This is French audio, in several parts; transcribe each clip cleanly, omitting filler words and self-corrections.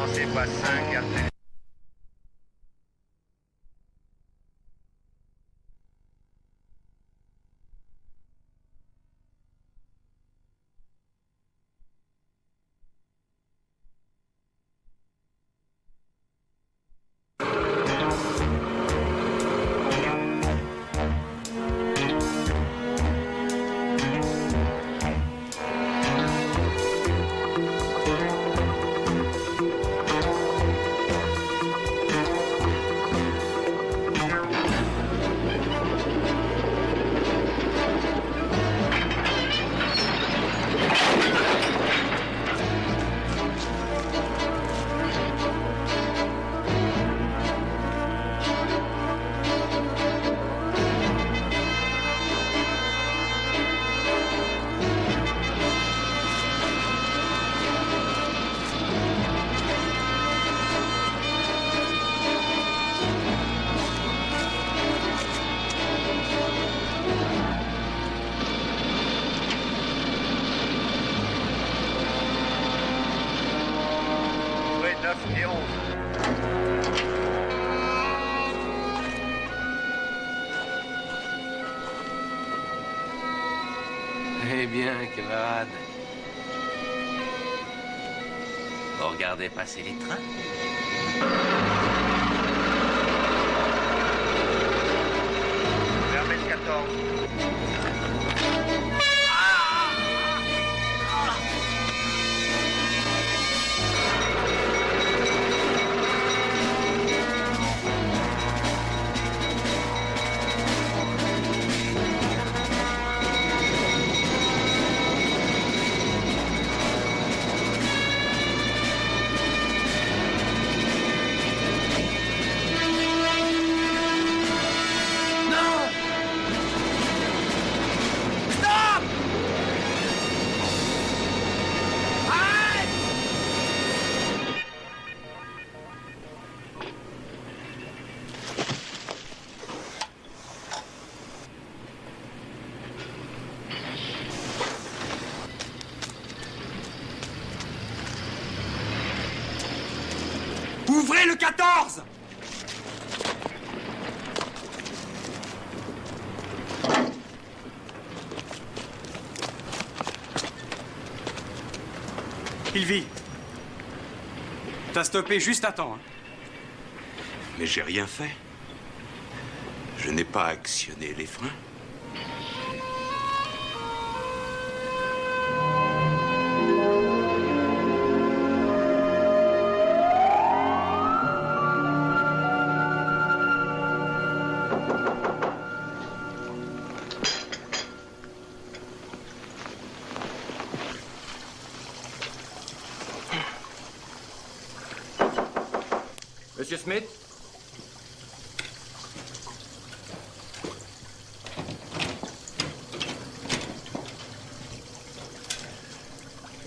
Pensez pas 5, gardez. Et 11. Eh bien, camarade. Vous regardez passer les trains? Hermès 14. Ouvrez le 14! Il vit. T'as stoppé juste à temps. Hein. Mais j'ai rien fait. Je n'ai pas actionné les freins. Monsieur Smith?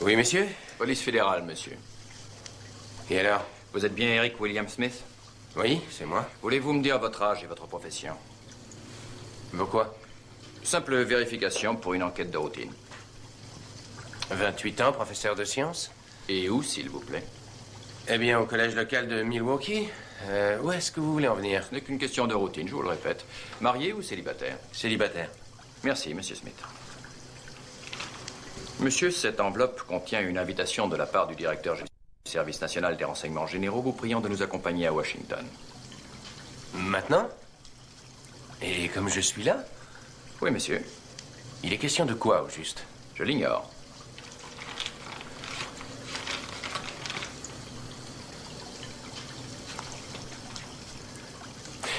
Oui, monsieur? Police fédérale, monsieur. Et alors? Vous êtes bien Eric William Smith? Oui, c'est moi. Voulez-vous me dire votre âge et votre profession? Pourquoi? Simple vérification pour une enquête de routine. 28 ans, professeur de sciences. Et où, s'il vous plaît? Eh bien, au collège local de Milwaukee. Où est-ce que vous voulez en venir? Ce n'est qu'une question de routine, je vous le répète. Marié ou célibataire? Célibataire. Merci, monsieur Smith. Monsieur, cette enveloppe contient une invitation de la part du directeur du Service national des renseignements généraux vous priant de nous accompagner à Washington. Maintenant? Et comme je suis là? Oui, monsieur. Il est question de quoi, au juste? Je l'ignore.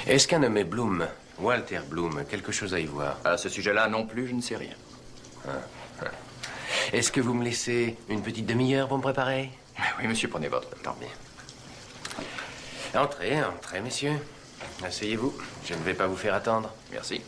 Est-ce qu'un nommé Bloom, Walter Bloom, quelque chose à y voir? À ce sujet-là, non plus, je ne sais rien. Est-ce que vous me laissez une petite demi-heure pour me préparer? Oui, monsieur, prenez votre temps. Bien. Entrez, entrez, messieurs. Asseyez-vous. Je ne vais pas vous faire attendre. Merci.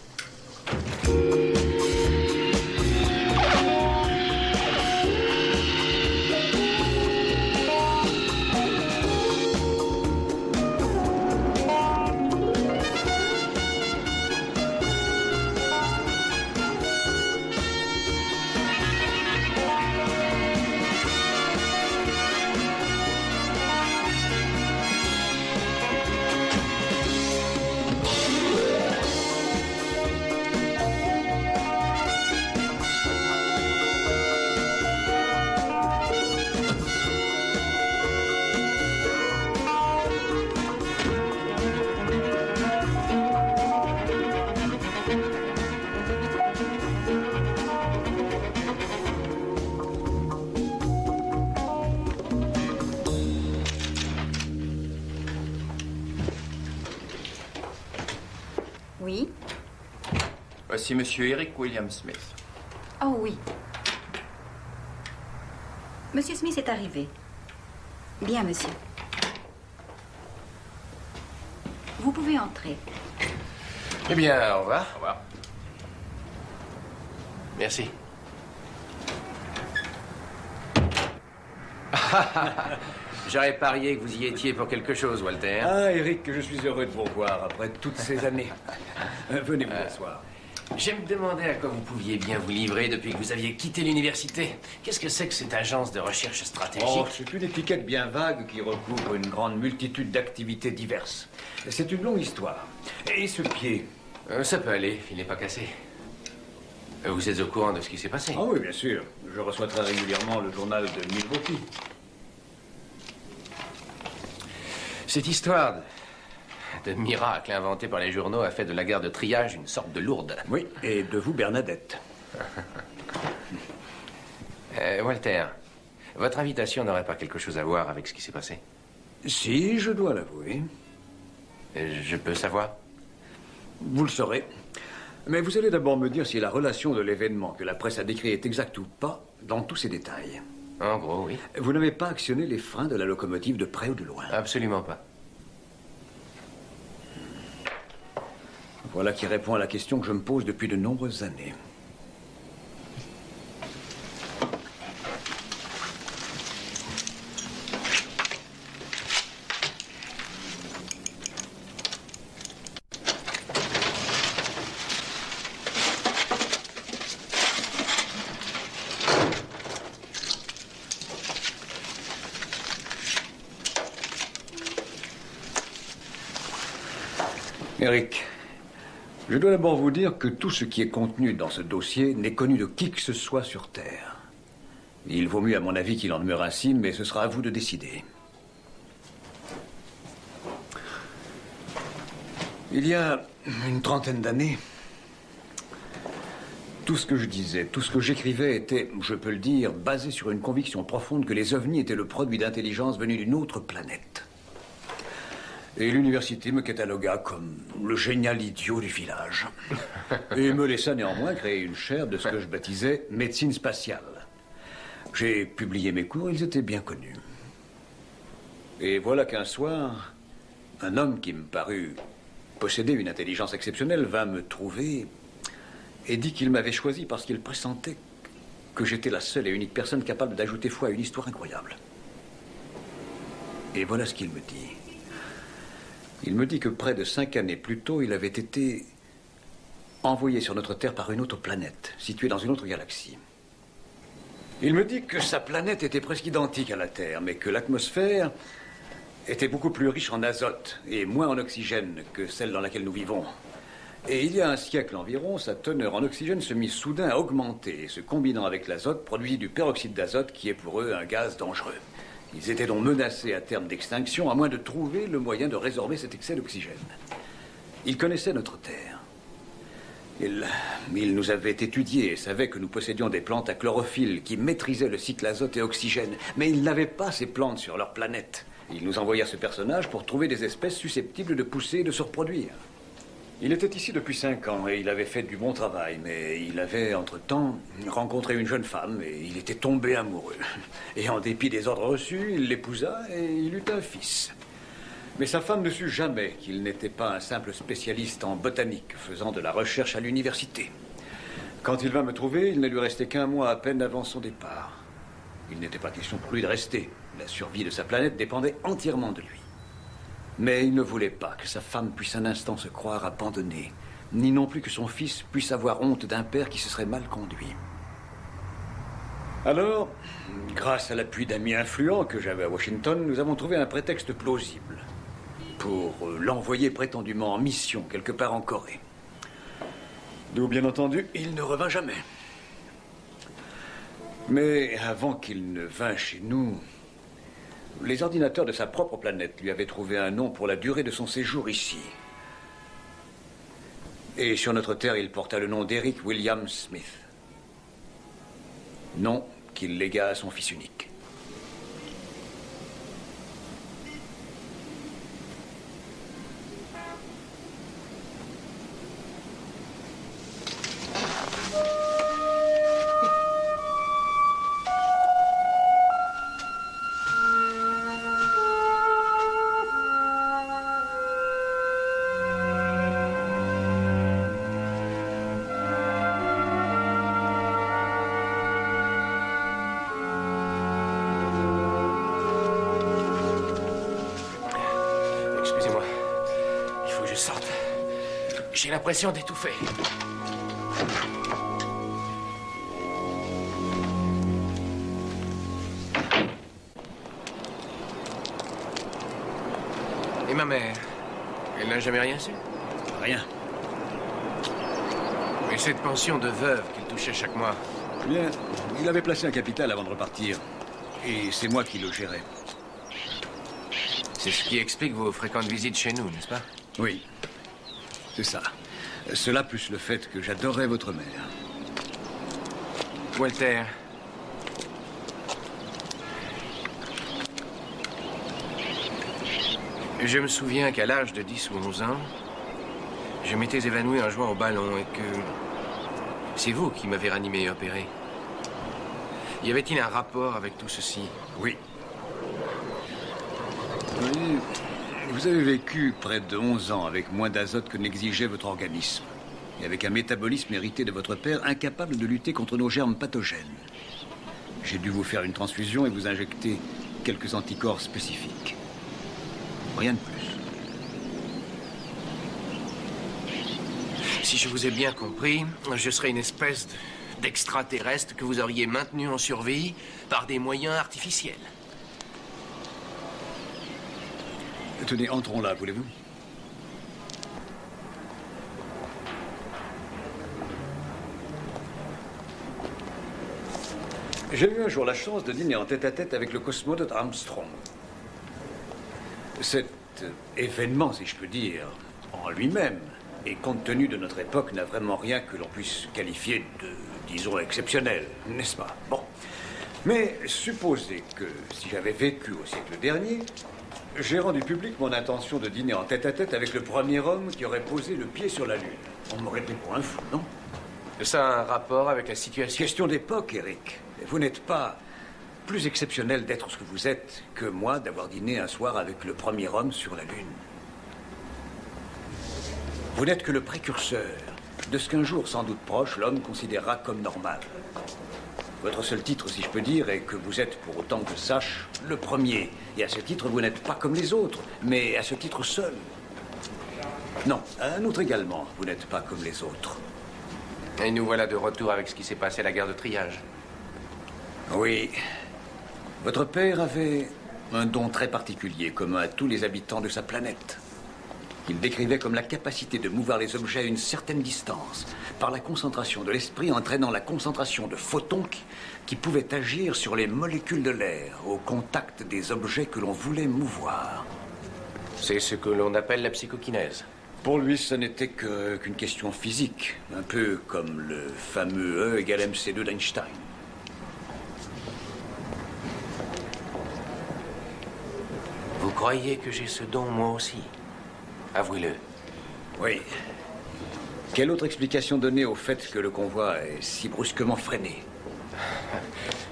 Oui. Voici Monsieur Eric William Smith. Oh oui. Monsieur Smith est arrivé. Bien, monsieur. Vous pouvez entrer. Eh bien, au revoir. Au revoir. Merci. J'aurais parié que vous y étiez pour quelque chose, Walter. Ah, Eric, je suis heureux de vous revoir après toutes ces années. Venez vous asseoir. Je me demandais à quoi vous pouviez bien vous livrer depuis que vous aviez quitté l'université. Qu'est-ce que c'est que cette agence de recherche stratégique? Oh, c'est une étiquette bien vague qui recouvre une grande multitude d'activités diverses. C'est une longue histoire. Et ce pied? Ça peut aller, il n'est pas cassé. Vous êtes au courant de ce qui s'est passé? Ah oui, bien sûr. Je reçois très régulièrement le journal de Milwaukee. Cette histoire de miracle inventé par les journaux a fait de la guerre de triage une sorte de lourde. Oui, et de vous, Bernadette. Walter, votre invitation n'aurait pas quelque chose à voir avec ce qui s'est passé? Si, je dois l'avouer. Je peux savoir? Vous le saurez. Mais vous allez d'abord me dire si la relation de l'événement que la presse a décrit est exacte ou pas, dans tous ses détails. En gros, oui. Vous n'avez pas actionné les freins de la locomotive de près ou de loin? Absolument pas. Voilà qui répond à la question que je me pose depuis de nombreuses années. Eric, je dois d'abord vous dire que tout ce qui est contenu dans ce dossier n'est connu de qui que ce soit sur Terre. Il vaut mieux, à mon avis, qu'il en demeure ainsi, mais ce sera à vous de décider. Il y a une trentaine d'années, tout ce que je disais, tout ce que j'écrivais était, je peux le dire, basé sur une conviction profonde que les ovnis étaient le produit d'intelligence venue d'une autre planète. Et l'université me catalogua comme le génial idiot du village. Et me laissa néanmoins créer une chaire de ce que je baptisais médecine spatiale. J'ai publié mes cours, ils étaient bien connus. Et voilà qu'un soir, un homme qui me parut posséder une intelligence exceptionnelle vint me trouver et dit qu'il m'avait choisi parce qu'il pressentait que j'étais la seule et unique personne capable d'ajouter foi à une histoire incroyable. Et voilà ce qu'il me dit. Il me dit que près de 5 années plus tôt, il avait été envoyé sur notre Terre par une autre planète, située dans une autre galaxie. Il me dit que sa planète était presque identique à la Terre, mais que l'atmosphère était beaucoup plus riche en azote et moins en oxygène que celle dans laquelle nous vivons. Et il y a un siècle environ, sa teneur en oxygène se mit soudain à augmenter, et se combinant avec l'azote, produisit du peroxyde d'azote qui est pour eux un gaz dangereux. Ils étaient donc menacés à terme d'extinction, à moins de trouver le moyen de résorber cet excès d'oxygène. Ils connaissaient notre Terre. Ils nous avaient étudiés et savaient que nous possédions des plantes à chlorophylle qui maîtrisaient le cycle azote et oxygène. Mais ils n'avaient pas ces plantes sur leur planète. Ils nous envoyèrent ce personnage pour trouver des espèces susceptibles de pousser et de se reproduire. Il était ici depuis 5 ans et il avait fait du bon travail, mais il avait, entre-temps, rencontré une jeune femme et il était tombé amoureux. Et en dépit des ordres reçus, il l'épousa et il eut un fils. Mais sa femme ne sut jamais qu'il n'était pas un simple spécialiste en botanique, faisant de la recherche à l'université. Quand il vint me trouver, il ne lui restait qu'un mois à peine avant son départ. Il n'était pas question pour lui de rester. La survie de sa planète dépendait entièrement de lui. Mais il ne voulait pas que sa femme puisse un instant se croire abandonnée, ni non plus que son fils puisse avoir honte d'un père qui se serait mal conduit. Alors, grâce à l'appui d'amis influents que j'avais à Washington, nous avons trouvé un prétexte plausible pour l'envoyer prétendument en mission quelque part en Corée. D'où, bien entendu, il ne revint jamais. Mais avant qu'il ne vînt chez nous, les ordinateurs de sa propre planète lui avaient trouvé un nom pour la durée de son séjour ici. Et sur notre Terre, il porta le nom d'Eric William Smith. Nom qu'il légua à son fils unique. J'ai l'impression d'étouffer. Et ma mère? Elle n'a jamais rien su? Rien. Et cette pension de veuve qu'il touchait chaque mois? Bien, il avait placé un capital avant de repartir. Et c'est moi qui le gérais. C'est ce qui explique vos fréquentes visites chez nous, n'est-ce pas? Oui, c'est ça. Cela plus le fait que j'adorais votre mère. Walter. Je me souviens qu'à l'âge de 10 ou 11 ans, je m'étais évanoui en jouant au ballon et que c'est vous qui m'avez ranimé et opéré. Y avait-il un rapport avec tout ceci? Oui. Oui, vous avez vécu près de 11 ans avec moins d'azote que n'exigeait votre organisme. Et avec un métabolisme hérité de votre père, incapable de lutter contre nos germes pathogènes. J'ai dû vous faire une transfusion et vous injecter quelques anticorps spécifiques. Rien de plus. Si je vous ai bien compris, je serais une espèce d'extraterrestre que vous auriez maintenu en survie par des moyens artificiels. Tenez, entrons là, voulez-vous? J'ai eu un jour la chance de dîner en tête-à-tête avec le cosmonaute Armstrong. Cet événement, si je peux dire, en lui-même, et compte tenu de notre époque, n'a vraiment rien que l'on puisse qualifier de, disons, exceptionnel, n'est-ce pas? Bon. Mais supposez que si j'avais vécu au siècle dernier, j'ai rendu public mon intention de dîner en tête-à-tête avec le premier homme qui aurait posé le pied sur la Lune. On m'aurait pris pour un fou, non? Ça a un rapport avec la situation? Question d'époque, Eric. Vous n'êtes pas plus exceptionnel d'être ce que vous êtes que moi d'avoir dîné un soir avec le premier homme sur la Lune. Vous n'êtes que le précurseur de ce qu'un jour, sans doute proche, l'homme considérera comme normal. Votre seul titre, si je peux dire, est que vous êtes, pour autant que je sache, le premier. Et à ce titre, vous n'êtes pas comme les autres, mais à ce titre seul. Non, à un autre également, vous n'êtes pas comme les autres. Et nous voilà de retour avec ce qui s'est passé à la guerre de triage. Oui. Votre père avait un don très particulier, commun à tous les habitants de sa planète. Il décrivait comme la capacité de mouvoir les objets à une certaine distance, par la concentration de l'esprit entraînant la concentration de photons qui pouvaient agir sur les molécules de l'air, au contact des objets que l'on voulait mouvoir. C'est ce que l'on appelle la psychokinèse. Pour lui, ce n'était qu'une question physique, un peu comme le fameux E égale MC2 d'Einstein. Vous croyez que j'ai ce don, moi aussi? Avouez-le. Oui. Quelle autre explication donner au fait que le convoi est si brusquement freiné?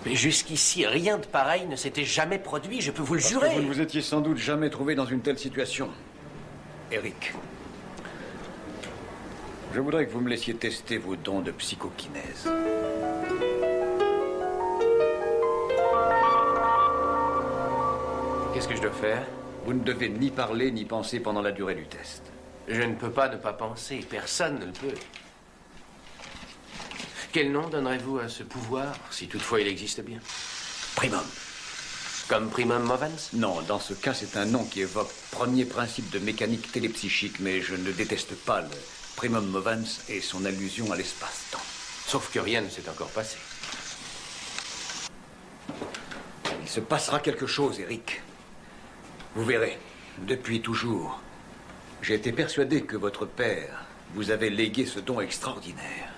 Mais jusqu'ici, rien de pareil ne s'était jamais produit, je peux vous le Parce jurer. que vous ne vous étiez sans doute jamais trouvé dans une telle situation. Eric, je voudrais que vous me laissiez tester vos dons de psychokinèse. Qu'est-ce que je dois faire? Vous ne devez ni parler ni penser pendant la durée du test. Je ne peux pas ne pas penser. Personne ne le peut. Quel nom donnerez-vous à ce pouvoir, si toutefois il existe bien? Primum. Comme Primum Movens? Non, dans ce cas, c'est un nom qui évoque premier principe de mécanique télépsychique, mais je ne déteste pas le Primum Movens et son allusion à l'espace-temps. Sauf que rien ne s'est encore passé. Il se passera quelque chose, Eric. Vous verrez, depuis toujours, j'ai été persuadé que votre père vous avait légué ce don extraordinaire.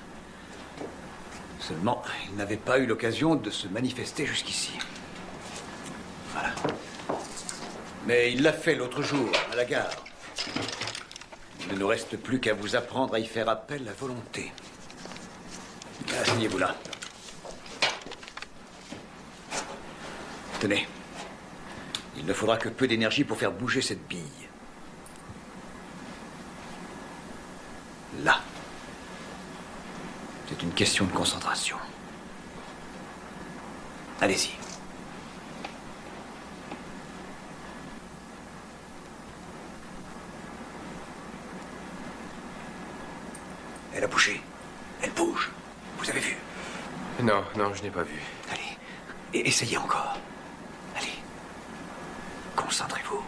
Seulement, il n'avait pas eu l'occasion de se manifester jusqu'ici. Voilà. Mais il l'a fait l'autre jour, à la gare. Il ne nous reste plus qu'à vous apprendre à y faire appel à volonté. Asseyez-vous là. Tenez. Il ne faudra que peu d'énergie pour faire bouger cette bille. Là. C'est une question de concentration. Allez-y. Elle a bougé. Elle bouge. Vous avez vu? Non, non, je n'ai pas vu. Allez, essayez encore. Allez. Concentrez-vous.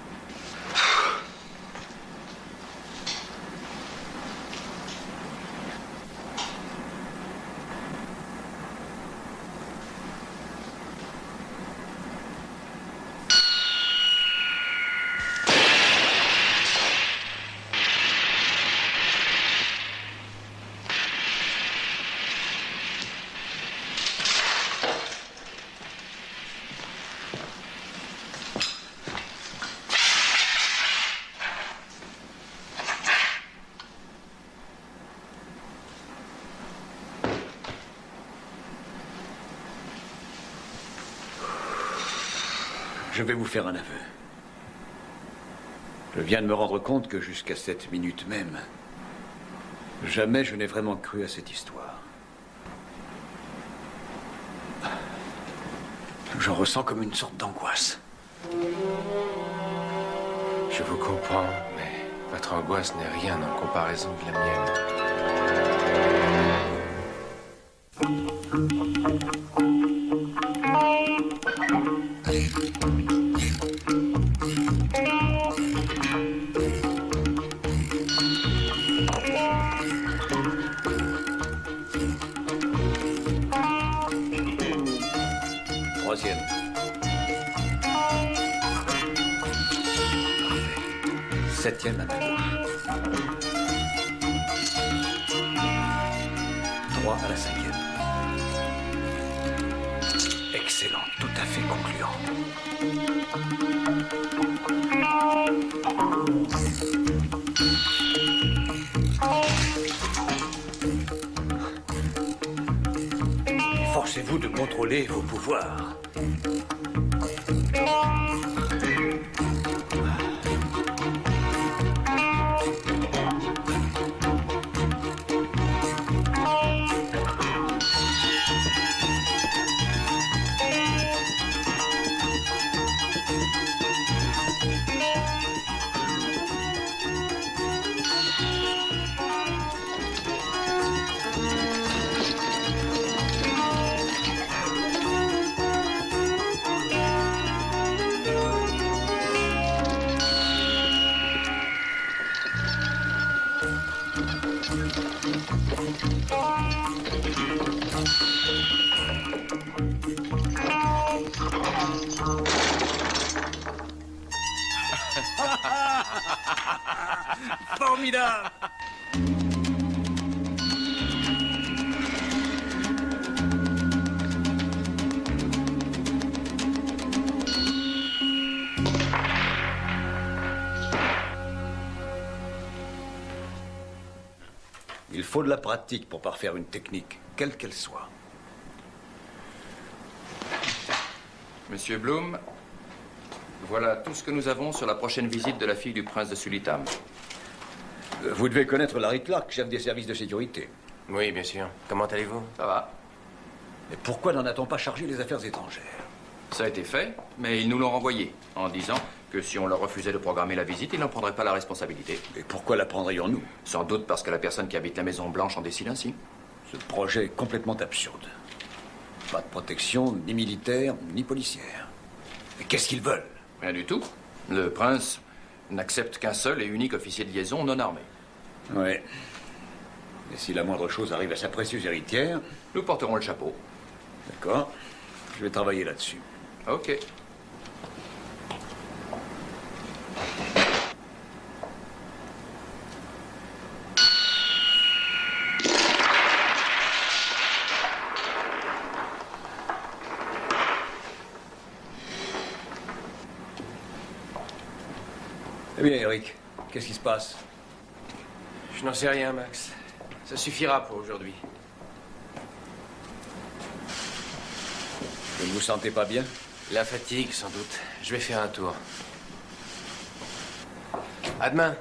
Je vais vous faire un aveu. Je viens de me rendre compte que jusqu'à cette minute même, jamais je n'ai vraiment cru à cette histoire. J'en ressens comme une sorte d'angoisse. Je vous comprends, mais votre angoisse n'est rien en comparaison de la mienne. Troisième. Septième à ma gauche. 3 à la 5e. Excellent, tout à fait concluant. Forcez-vous de contrôler vos pouvoirs. Formidable! Il faut de la pratique pour parfaire une technique, quelle qu'elle soit. Monsieur Bloom, voilà tout ce que nous avons sur la prochaine visite de la fille du prince de Sulitam. Vous devez connaître Larry Clark, chef des services de sécurité. Oui, bien sûr. Comment allez-vous? Ça va. Mais pourquoi n'en a-t-on pas chargé les affaires étrangères? Ça a été fait, mais ils nous l'ont renvoyé en disant que si on leur refusait de programmer la visite, ils n'en prendraient pas la responsabilité. Et pourquoi la prendrions-nous? Sans doute parce que la personne qui habite la Maison Blanche en décide ainsi. Ce projet est complètement absurde. Pas de protection, ni militaire, ni policière. Mais qu'est-ce qu'ils veulent? Rien du tout. Le prince n'accepte qu'un seul et unique officier de liaison non armé. Oui. Et si la moindre chose arrive à sa précieuse héritière? Nous porterons le chapeau. D'accord. Je vais travailler là-dessus. Ok. Eh bien, Eric, qu'est-ce qui se passe? Je n'en sais rien, Max. Ça suffira pour aujourd'hui. Vous ne vous sentez pas bien? La fatigue, sans doute. Je vais faire un tour. À demain.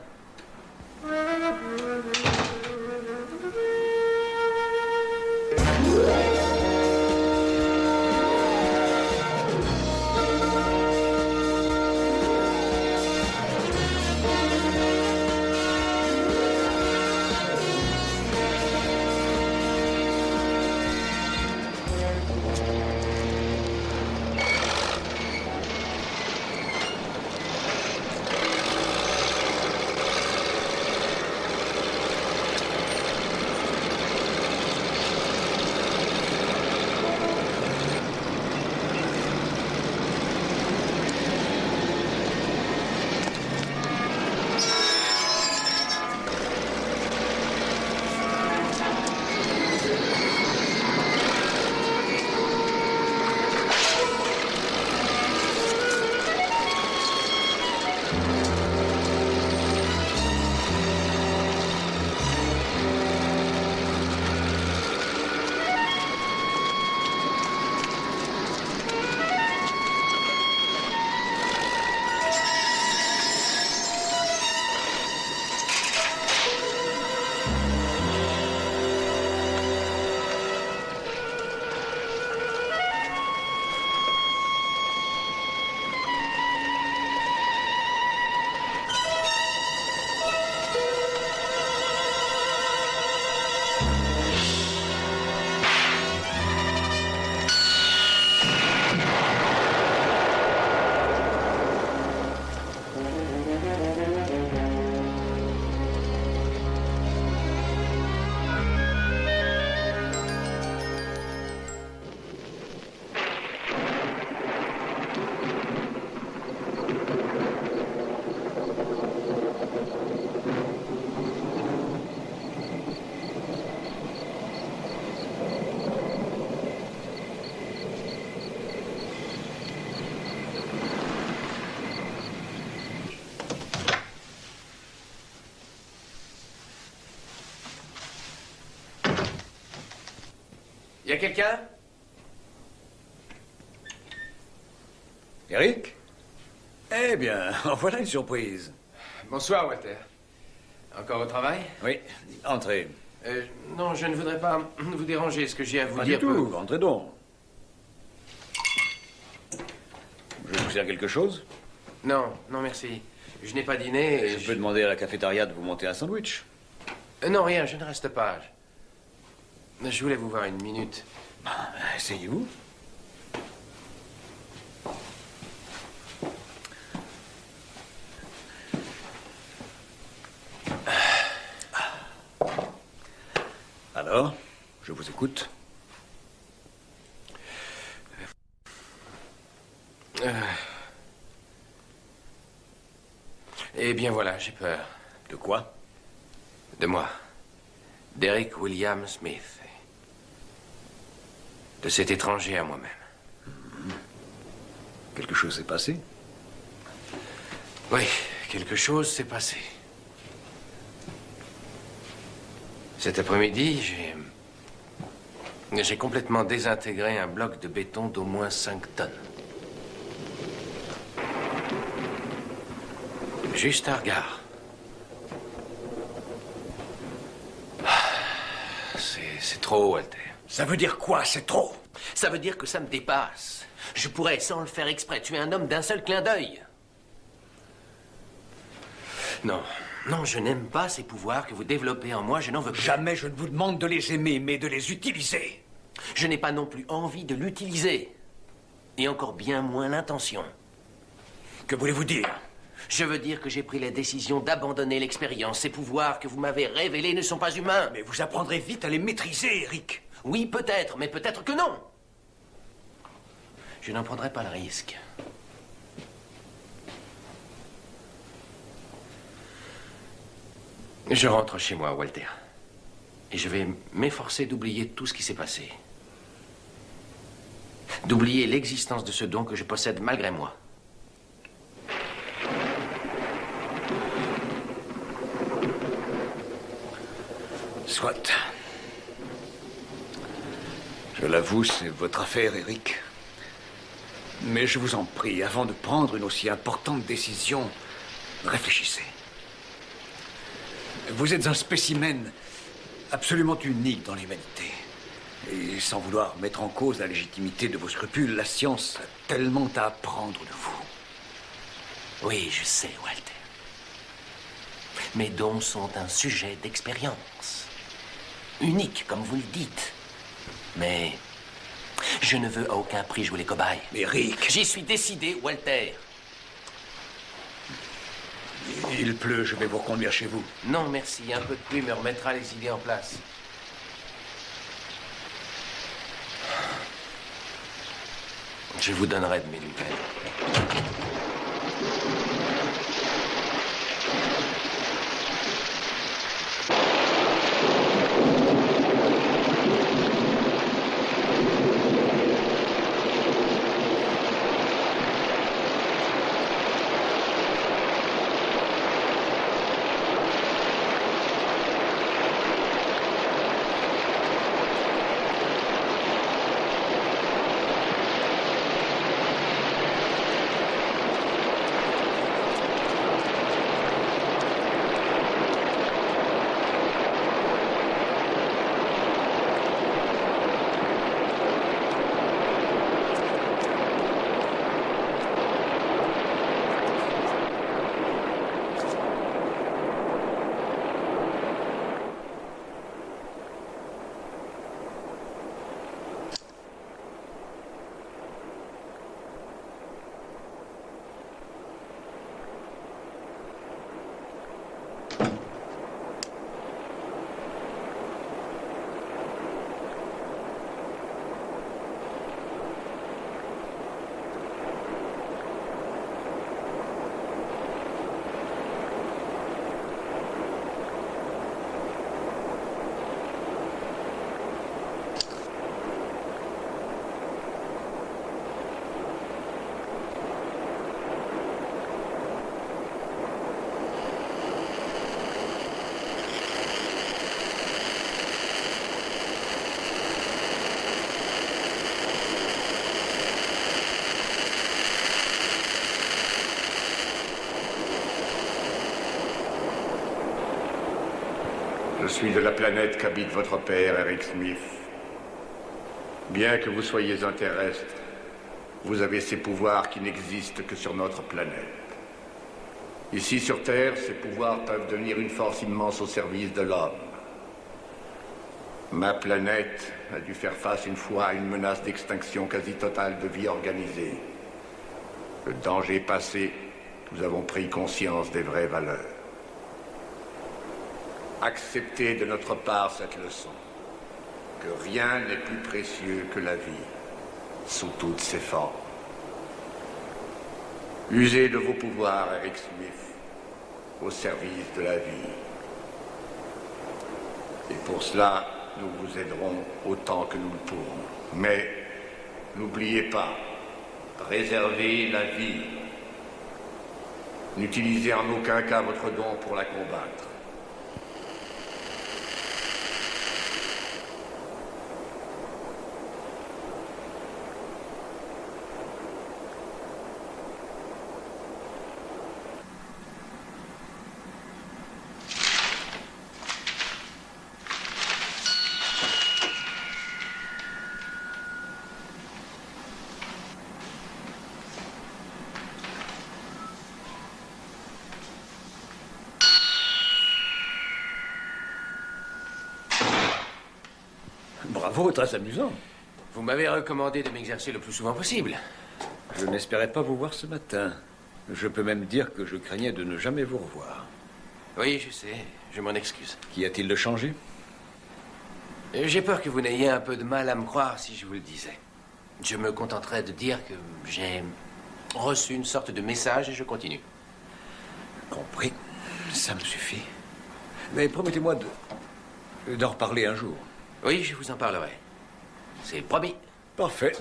Y a quelqu'un? Eric? Eh bien, en voilà une surprise. Bonsoir, Walter. Encore au travail? Oui, entrez. Non, je ne voudrais pas vous déranger. Ce que j'ai à vous Pas dire... du tout, entrez donc. Je vous sers quelque chose? Non, non, merci. Je n'ai pas dîné et... Je peux demander à la cafétéria de vous monter un sandwich. Non, rien, je ne reste pas. Je voulais vous voir une minute. Essayez-vous. Alors, je vous écoute. Eh bien voilà, j'ai peur. De quoi? De moi. D'Eric William Smith. De cet étranger à moi-même. Quelque chose s'est passé? Oui, quelque chose s'est passé. Cet après-midi, j'ai complètement désintégré un bloc de béton d'au moins 5 tonnes. Juste un regard. C'est trop, Walter. Ça veut dire quoi, c'est trop? Ça veut dire que ça me dépasse. Je pourrais, sans le faire exprès, tuer un homme d'un seul clin d'œil. Non, non, je n'aime pas ces pouvoirs que vous développez en moi, je n'en veux plus. Jamais je ne vous demande de les aimer, mais de les utiliser. Je n'ai pas non plus envie de l'utiliser. Et encore bien moins l'intention. Que voulez-vous dire? Je veux dire que j'ai pris la décision d'abandonner l'expérience. Ces pouvoirs que vous m'avez révélés ne sont pas humains. Mais vous apprendrez vite à les maîtriser, Eric. Oui, peut-être, mais peut-être que non. Je n'en prendrai pas le risque. Je rentre chez moi, Walter. Et je vais m'efforcer d'oublier tout ce qui s'est passé. D'oublier l'existence de ce don que je possède malgré moi. Soit. Je l'avoue, c'est votre affaire, Eric. Mais je vous en prie, avant de prendre une aussi importante décision, réfléchissez. Vous êtes un spécimen absolument unique dans l'humanité. Et sans vouloir mettre en cause la légitimité de vos scrupules, la science a tellement à apprendre de vous. Oui, je sais, Walter. Mes dons sont un sujet d'expérience. Unique, comme vous le dites. Mais je ne veux à aucun prix jouer les cobayes. Mais Rick... J'y suis décidé, Walter. Il pleut, je vais vous reconduire chez vous. Non, merci. Un peu de pluie me remettra les idées en place. Je vous donnerai de mes nouvelles. Je suis de la planète qu'habite votre père, Eric Smith. Bien que vous soyez un terrestre, vous avez ces pouvoirs qui n'existent que sur notre planète. Ici sur Terre, ces pouvoirs peuvent devenir une force immense au service de l'homme. Ma planète a dû faire face une fois à une menace d'extinction quasi totale de vie organisée. Le danger passé, nous avons pris conscience des vraies valeurs. Acceptez de notre part cette leçon, que rien n'est plus précieux que la vie, sous toutes ses formes. Usez de vos pouvoirs, Eric Smith, au service de la vie. Et pour cela, nous vous aiderons autant que nous le pourrons. Mais n'oubliez pas, préservez la vie. N'utilisez en aucun cas votre don pour la combattre. Bravo, très amusant. Vous m'avez recommandé de m'exercer le plus souvent possible. Je n'espérais pas vous voir ce matin. Je peux même dire que je craignais de ne jamais vous revoir. Oui, je sais. Je m'en excuse. Qu'y a-t-il de changé? J'ai peur que vous n'ayez un peu de mal à me croire si je vous le disais. Je me contenterai de dire que j'ai reçu une sorte de message et je continue. Compris. Ça me suffit. Mais promettez-moi d'en reparler un jour. Oui, je vous en parlerai. C'est promis. Parfait.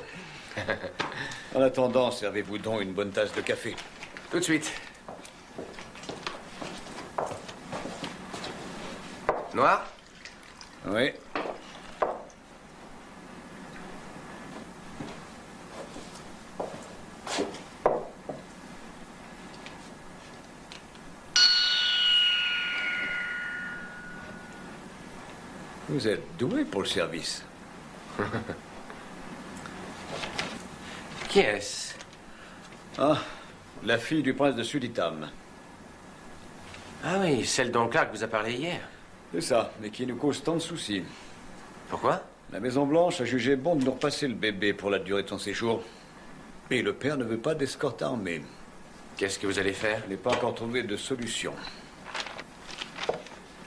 En attendant, servez-vous donc une bonne tasse de café. Tout de suite. Noir? Oui. Vous êtes doué pour le service. Qui est-ce? Ah, la fille du prince de Suditam. Ah oui, celle dont Clark vous a parlé hier. C'est ça, mais qui nous cause tant de soucis. Pourquoi? La Maison-Blanche a jugé bon de nous repasser le bébé pour la durée de son séjour. Et le père ne veut pas d'escorte armée. Qu'est-ce que vous allez faire? Je n'ai pas encore trouvé de solution.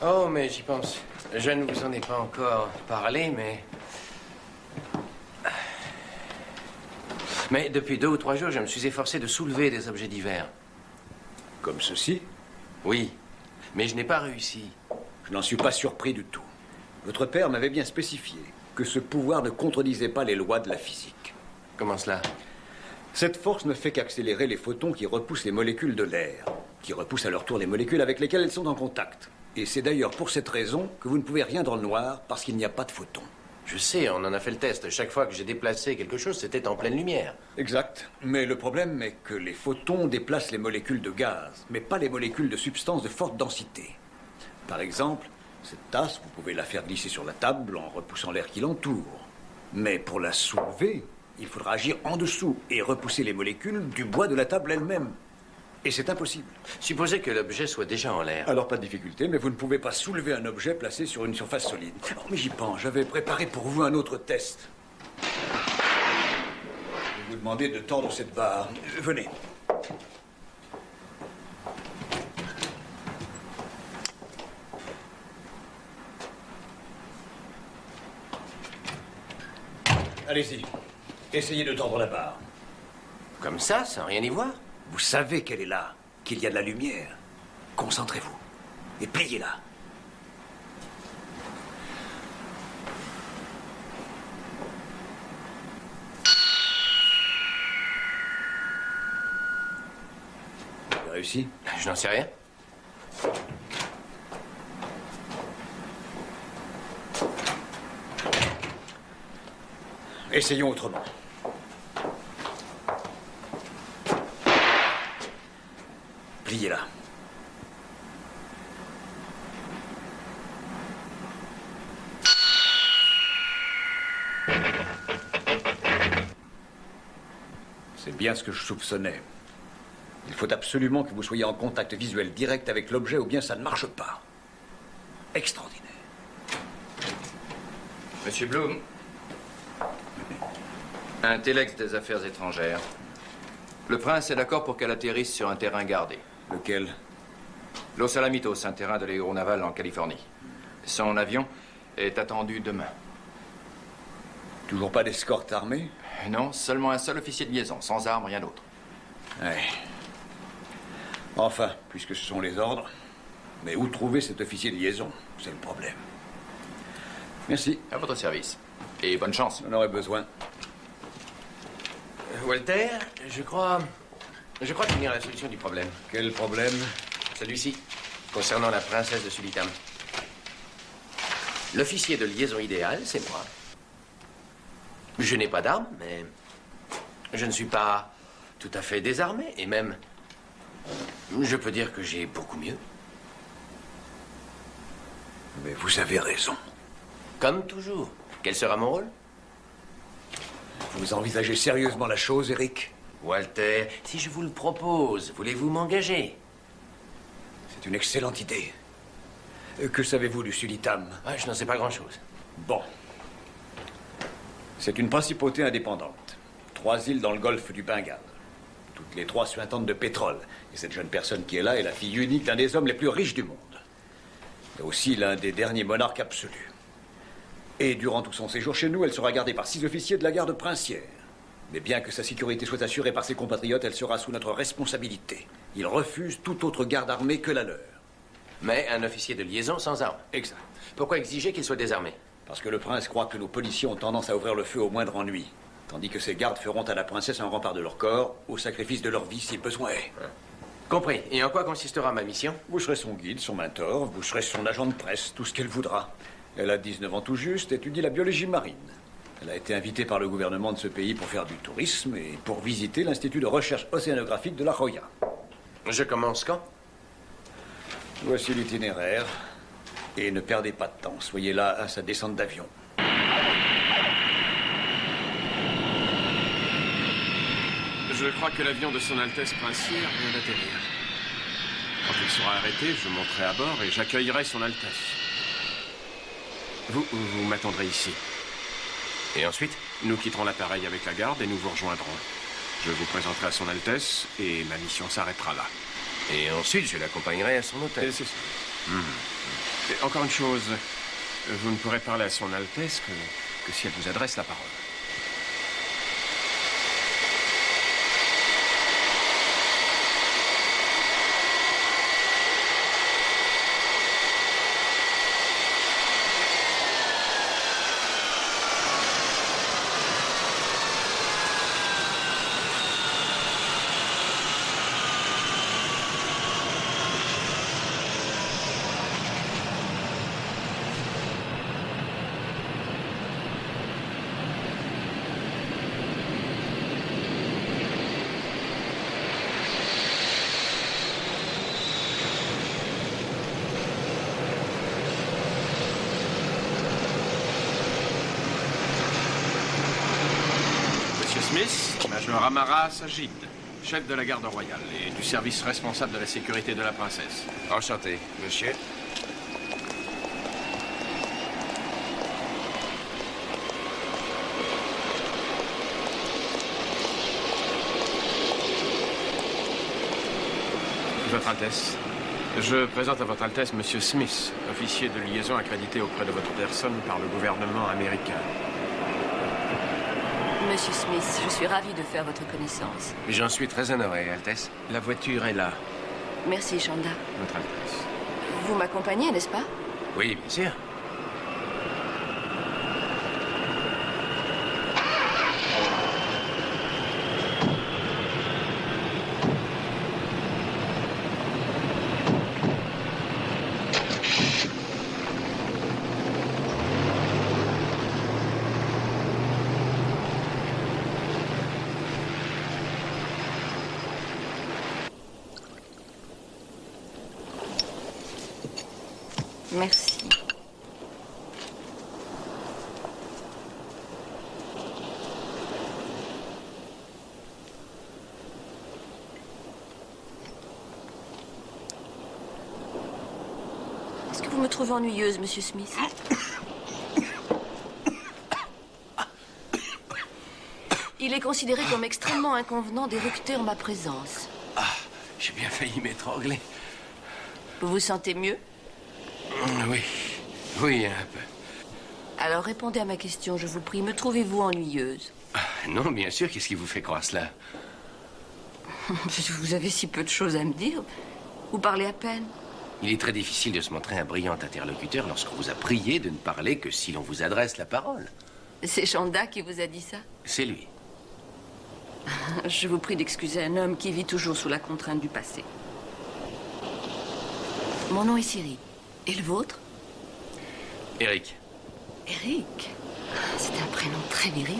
Oh, mais j'y pense. Je ne vous en ai pas encore parlé, mais depuis 2 ou 3 jours, je me suis efforcé de soulever des objets divers. Comme ceci? Oui, mais je n'ai pas réussi. Je n'en suis pas surpris du tout. Votre père m'avait bien spécifié que ce pouvoir ne contredisait pas les lois de la physique. Comment cela? Cette force ne fait qu'accélérer les photons qui repoussent les molécules de l'air, qui repoussent à leur tour les molécules avec lesquelles elles sont en contact. Et c'est d'ailleurs pour cette raison que vous ne pouvez rien dans le noir, parce qu'il n'y a pas de photons. Je sais, on en a fait le test. Chaque fois que j'ai déplacé quelque chose, c'était en pleine lumière. Exact. Mais le problème est que les photons déplacent les molécules de gaz, mais pas les molécules de substances de forte densité. Par exemple, cette tasse, vous pouvez la faire glisser sur la table en repoussant l'air qui l'entoure. Mais pour la soulever, il faudra agir en dessous et repousser les molécules du bois de la table elle-même. Et c'est impossible. Supposez que l'objet soit déjà en l'air. Alors pas de difficulté, mais vous ne pouvez pas soulever un objet placé sur une surface solide. Oh, mais j'y pense, j'avais préparé pour vous un autre test. Je vais vous demander de tendre cette barre. Venez. Allez-y, essayez de tendre la barre. Comme ça, sans rien y voir? Vous savez qu'elle est là, qu'il y a de la lumière. Concentrez-vous et pliez-la. Vous avez réussi? Je n'en sais rien. Essayons autrement. Pliez-la. bien ce que je soupçonnais. Il faut absolument que vous soyez en contact visuel direct avec l'objet ou bien ça ne marche pas. Extraordinaire. Monsieur Bloom. Un téléx des affaires étrangères. Le prince est d'accord pour qu'elle atterrisse sur un terrain gardé. Lequel? Los Alamitos, un terrain de l'aéronaval en Californie. Son avion est attendu demain. Toujours pas d'escorte armée? Non, seulement un seul officier de liaison, sans armes, rien d'autre. Ouais. Enfin, puisque ce sont les ordres. Mais où trouver cet officier de liaison? C'est le problème. Merci. À votre service. Et bonne chance. On en aurait besoin. Walter, je crois qu'il y a la solution du problème. Quel problème? Celui-ci, concernant la princesse de Sulitam. L'officier de liaison idéal, c'est moi. Je n'ai pas d'armes, mais je ne suis pas tout à fait désarmé. Et même, je peux dire que j'ai beaucoup mieux. Mais vous avez raison. Comme toujours. Quel sera mon rôle? Vous envisagez sérieusement la chose, Eric? Walter, si je vous le propose, voulez-vous m'engager? C'est une excellente idée. Que savez-vous du Sulitam? Ah, je n'en sais pas grand-chose. Bon. C'est une principauté indépendante. 3 îles dans le golfe du Bengale. Toutes les 3 suintantes de pétrole. Et cette jeune personne qui est là est la fille unique d'un des hommes les plus riches du monde. Et aussi l'un des derniers monarques absolus. Et durant tout son séjour chez nous, elle sera gardée par 6 officiers de la garde princière. Mais bien que sa sécurité soit assurée par ses compatriotes, elle sera sous notre responsabilité. Ils refusent toute autre garde armée que la leur. Mais un officier de liaison sans armes. Exact. Pourquoi exiger qu'il soit désarmé? Parce que le prince croit que nos policiers ont tendance à ouvrir le feu au moindre ennui. Tandis que ses gardes feront à la princesse un rempart de leur corps, au sacrifice de leur vie si besoin est. Compris. Et en quoi consistera ma mission? Vous serez son guide, son mentor, vous serez son agent de presse, tout ce qu'elle voudra. Elle a 19 ans tout juste, étudie la biologie marine. Elle a été invitée par le gouvernement de ce pays pour faire du tourisme et pour visiter l'Institut de recherche océanographique de La Joya. Je commence quand? Voici l'itinéraire. Et ne perdez pas de temps, soyez là à sa descente d'avion. Je crois que l'avion de son Altesse princière vient d'atterrir. Quand il sera arrêté, je monterai à bord et j'accueillerai son Altesse. Vous m'attendrez ici. Et ensuite? Nous quitterons l'appareil avec la garde et nous vous rejoindrons. Je vous présenterai à son Altesse et ma mission s'arrêtera là. Et ensuite, je l'accompagnerai à son hôtel. Et c'est ça. Et encore une chose, vous ne pourrez parler à son Altesse que si elle vous adresse la parole. Smith, Major Amara Sajid, chef de la garde royale et du service responsable de la sécurité de la princesse. Enchanté, monsieur. Votre Altesse, je présente à Votre Altesse Monsieur Smith, officier de liaison accrédité auprès de votre personne par le gouvernement américain. Monsieur Smith, je suis ravie de faire votre connaissance. J'en suis très honoré, Altesse. La voiture est là, Merci, Chanda. Votre Altesse. Vous m'accompagnez, n'est-ce pas? Oui, bien sûr. Merci. Est-ce que vous me trouvez ennuyeuse, Monsieur Smith? Il est considéré comme extrêmement inconvenant d'éructer en ma présence. Ah, j'ai bien failli m'étrangler. Vous vous sentez mieux? Oui, oui, un peu. Alors répondez à ma question, je vous prie. Me trouvez-vous ennuyeuse? Non, bien sûr, qu'est-ce qui vous fait croire cela? Vous avez si peu de choses à me dire. Vous parlez à peine. Il est très difficile de se montrer un brillant interlocuteur lorsqu'on vous a prié de ne parler que si l'on vous adresse la parole. C'est Chanda qui vous a dit ça? C'est lui. Je vous prie d'excuser un homme qui vit toujours sous la contrainte du passé. Mon nom est Siri. Et le vôtre? Eric. Eric? C'est un prénom très viril.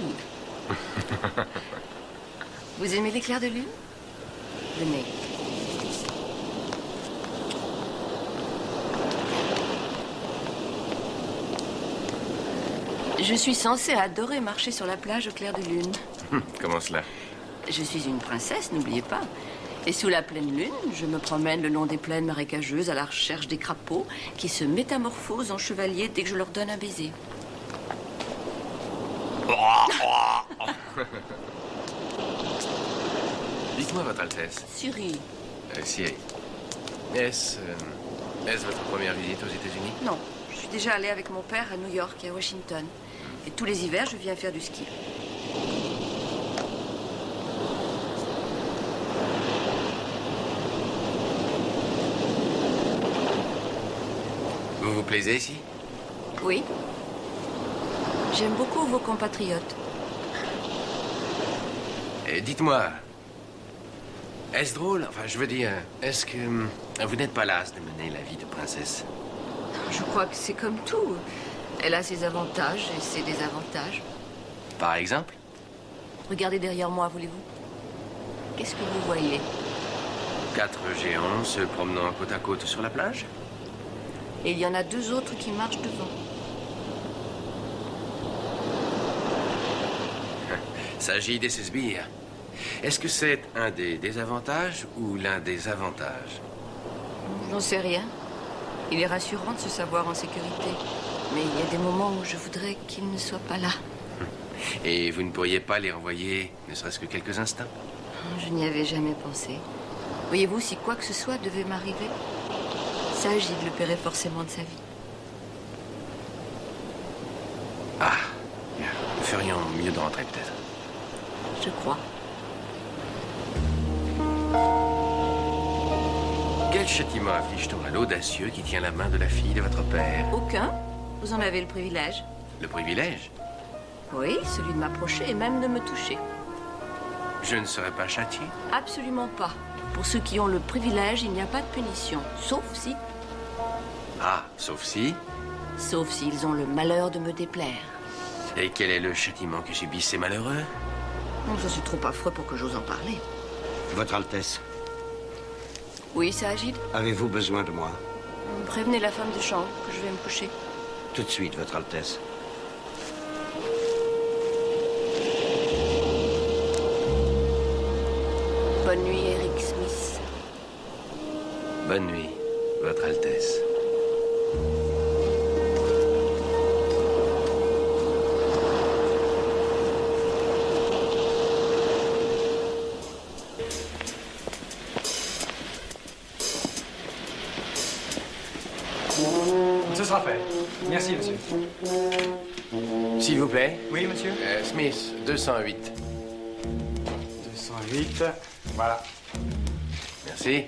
Vous aimez l'éclair de lune? Venez. Je suis censée adorer marcher sur la plage au clair de lune. Comment cela? Je suis une princesse, n'oubliez pas. Et sous la pleine lune, je me promène le long des plaines marécageuses à la recherche des crapauds qui se métamorphosent en chevaliers dès que je leur donne un baiser. Dites-moi, Votre Altesse. Siri. Siri. Est-ce votre première visite aux États-Unis? Non, je suis déjà allée avec mon père à New York et à Washington. Et tous les hivers, je viens faire du ski. Vous vous plaisez ici? Oui. J'aime beaucoup vos compatriotes. Dites-moi, est-ce drôle? Enfin, je veux dire, est-ce que vous n'êtes pas lasse de mener la vie de princesse? Je crois que c'est comme tout. Elle a ses avantages et ses désavantages. Par exemple? Regardez derrière moi, voulez-vous? Qu'est-ce que vous voyez? 4 géants se promenant côte à côte sur la plage? Et il y en a 2 autres qui marchent devant. S'agit des sbires. Est-ce que c'est un des désavantages ou l'un des avantages? J'en sais rien. Il est rassurant de se savoir en sécurité. Mais il y a des moments où je voudrais qu'ils ne soient pas là. Et vous ne pourriez pas les renvoyer, ne serait-ce que quelques instants? Je n'y avais jamais pensé. Voyez-vous, si quoi que ce soit devait m'arriver, Sagid le paierait forcément de sa vie. Ah, bien. Nous ferions mieux de rentrer peut-être. Je crois. Quel châtiment afflige-t-on à l'audacieux qui tient la main de la fille de votre père? Aucun. Vous en avez le privilège. Le privilège? Oui, celui de m'approcher et même de me toucher. Je ne serai pas châtié? Absolument pas. Pour ceux qui ont le privilège, il n'y a pas de punition. Sauf si... Ah, sauf si... Sauf s'ils ont le malheur de me déplaire. Et quel est le châtiment que subissent ces malheureux? Non, ça c'est trop affreux pour que j'ose en parler. Votre Altesse, Oui, Sagid? avez-vous besoin de moi? Prévenez la femme de chambre que je vais me coucher. Tout de suite, Votre Altesse. Bonne nuit, Eric Smith. Bonne nuit, Votre Altesse. Ce sera fait. Merci, monsieur. S'il vous plaît. Oui, monsieur. Smith, 208. 208. Voilà. Merci.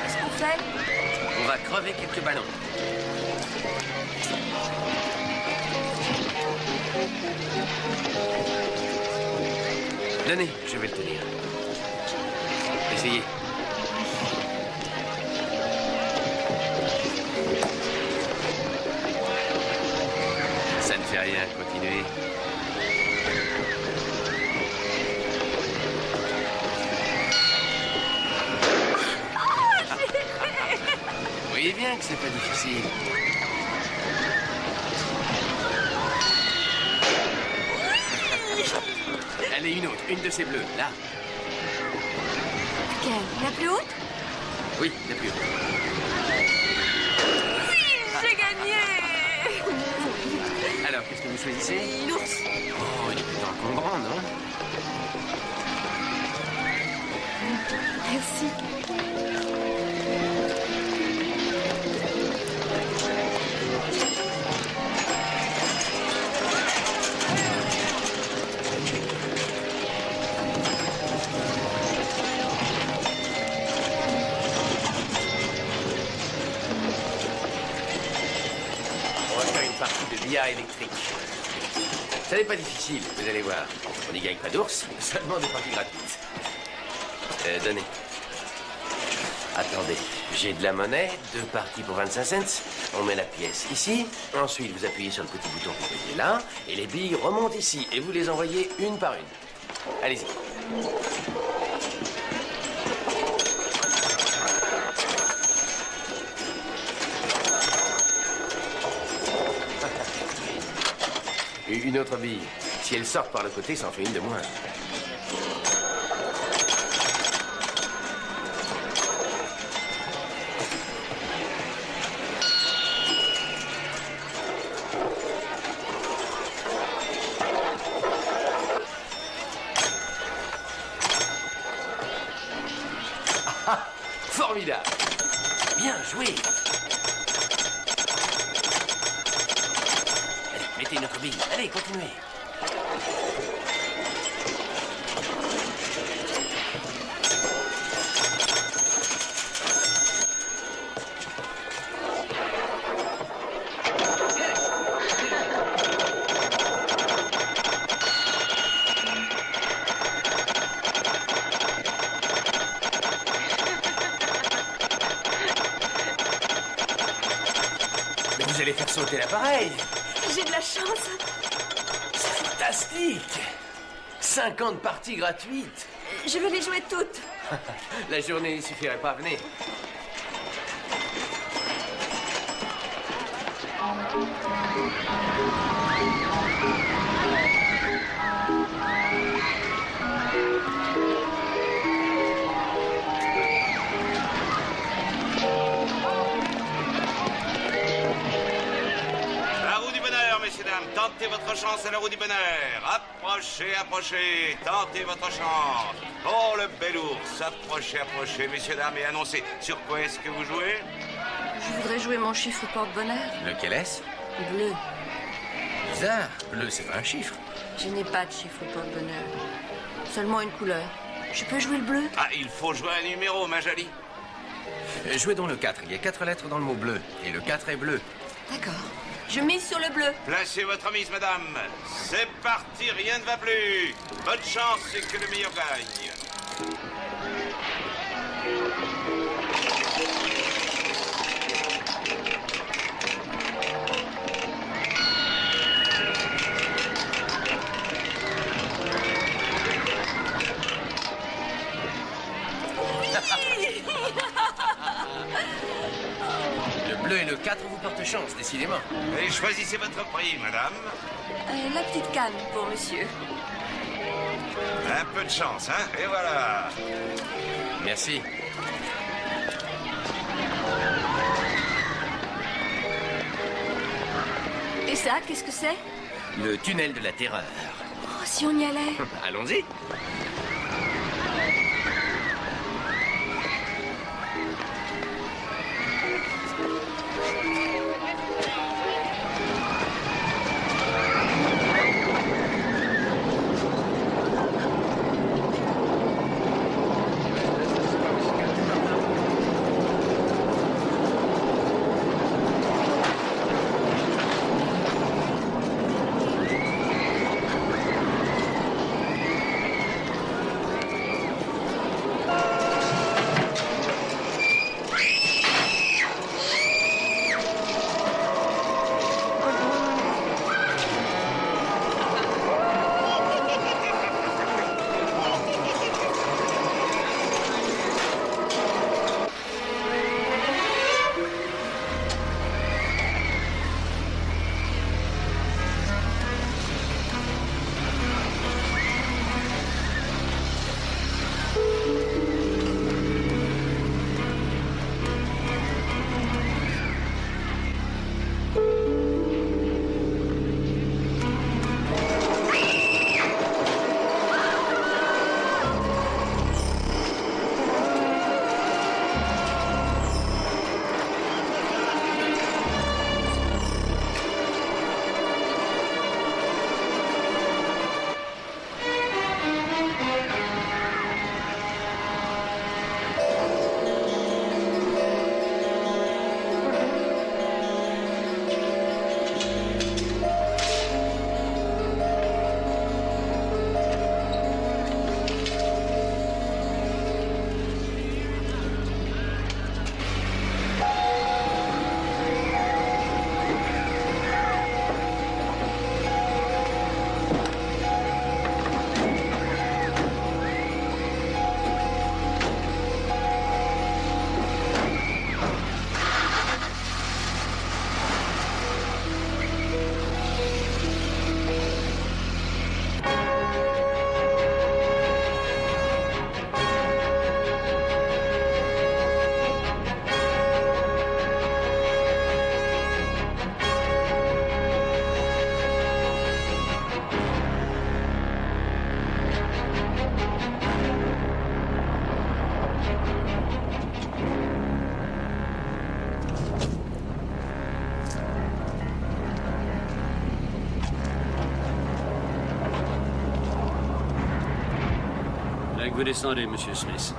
Qu'est-ce qu'on fait? On va crever quelques ballons. Donnez, je vais le tenir. Essayez. Ça ne fait rien, continuez. Vous voyez bien que c'est pas difficile. Allez, une autre, une de ces bleues, là. Quelle? La plus haute? Oui, la plus haute. Oui, j'ai gagné! Alors, qu'est-ce que vous choisissez? L'ours. Oh, il est plutôt encombrant, non? Merci. On va faire une partie de billard électrique. Ça n'est pas difficile, vous allez voir. On n'y gagne pas d'ours, seulement des parties gratuites. Donnez. Attendez, j'ai de la monnaie, 2 parties pour 25 cents. On met la pièce ici. Ensuite, vous appuyez sur le petit bouton que vous voyez là. Et les billes remontent ici. Et vous les envoyez une par une. Allez-y. Une autre bille. Si elle sort par le côté, ça en fait une de moins. Ah, formidable. Bien joué. Allez, mettez une autre bille. Allez, continuez. Mais vous allez faire sauter l'appareil. J'ai de la chance. C'est fantastique. 50 parties gratuites. Je veux les jouer toutes. La journée ne suffirait pas, venez. La roue du bonheur, messieurs, dames. Tentez votre chance à la roue du bonheur. Approchez, approchez. Tentez votre chance. Oh, le bel ours. Approchez, approchez, messieurs, dames, et annoncez. Sur quoi est-ce que vous jouez? Je voudrais jouer mon chiffre porte-bonheur. Lequel est-ce? Bleu. Bizarre. Bleu, c'est pas un chiffre. Je n'ai pas de chiffre porte-bonheur. Seulement une couleur. Je peux jouer le bleu? Ah, il faut jouer un numéro, ma jolie. Jouez donc le 4. Il y a 4 lettres dans le mot bleu. Et le 4 est bleu. D'accord. Je mise sur le bleu. Placez votre mise, madame. C'est parti, rien ne va plus. Bonne chance, c'est que le meilleur gagne. Le bleu et le 4 vous portent chance, décidément. Et choisissez votre prix, madame. La petite canne pour monsieur. Un peu de chance, hein? Et voilà. Merci. Et ça, qu'est-ce que c'est? Le tunnel de la terreur. Oh, si on y allait. Allons-y. Vous descendez, monsieur Smith.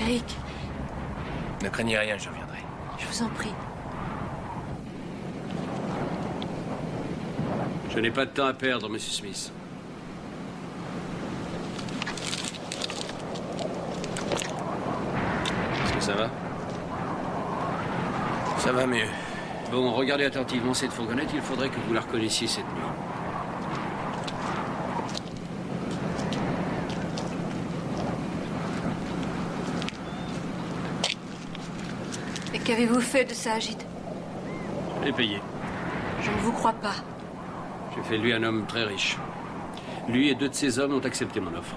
Eric, Ne craignez rien, je reviendrai. je vous en prie. Je n'ai pas de temps à perdre, monsieur Smith. Est-ce que ça va? Ça va mieux. Bon, regardez attentivement cette fourgonnette. Il faudrait que vous la reconnaissiez cette nuit. Et qu'avez-vous fait de ça, Agide? Je l'ai payé. Je ne vous crois pas. J'ai fait de lui un homme très riche. Lui et 2 de ses hommes ont accepté mon offre.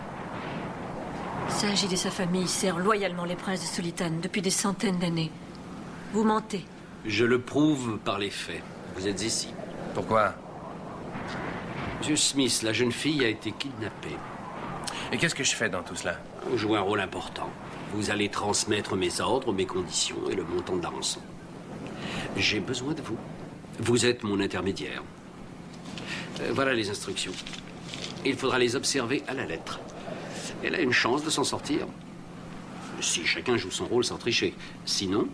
Sajid et sa famille servent loyalement les princes de Sultan depuis des centaines d'années. Vous mentez. Je le prouve par les faits. Vous êtes ici. Pourquoi? Monsieur Smith, la jeune fille a été kidnappée. Et qu'est-ce que je fais dans tout cela? Vous jouez un rôle important. Vous allez transmettre mes ordres, mes conditions et le montant de la rançon. J'ai besoin de vous. Vous êtes mon intermédiaire. Voilà les instructions. Il faudra les observer à la lettre. Elle a une chance de s'en sortir. Si chacun joue son rôle sans tricher. Sinon,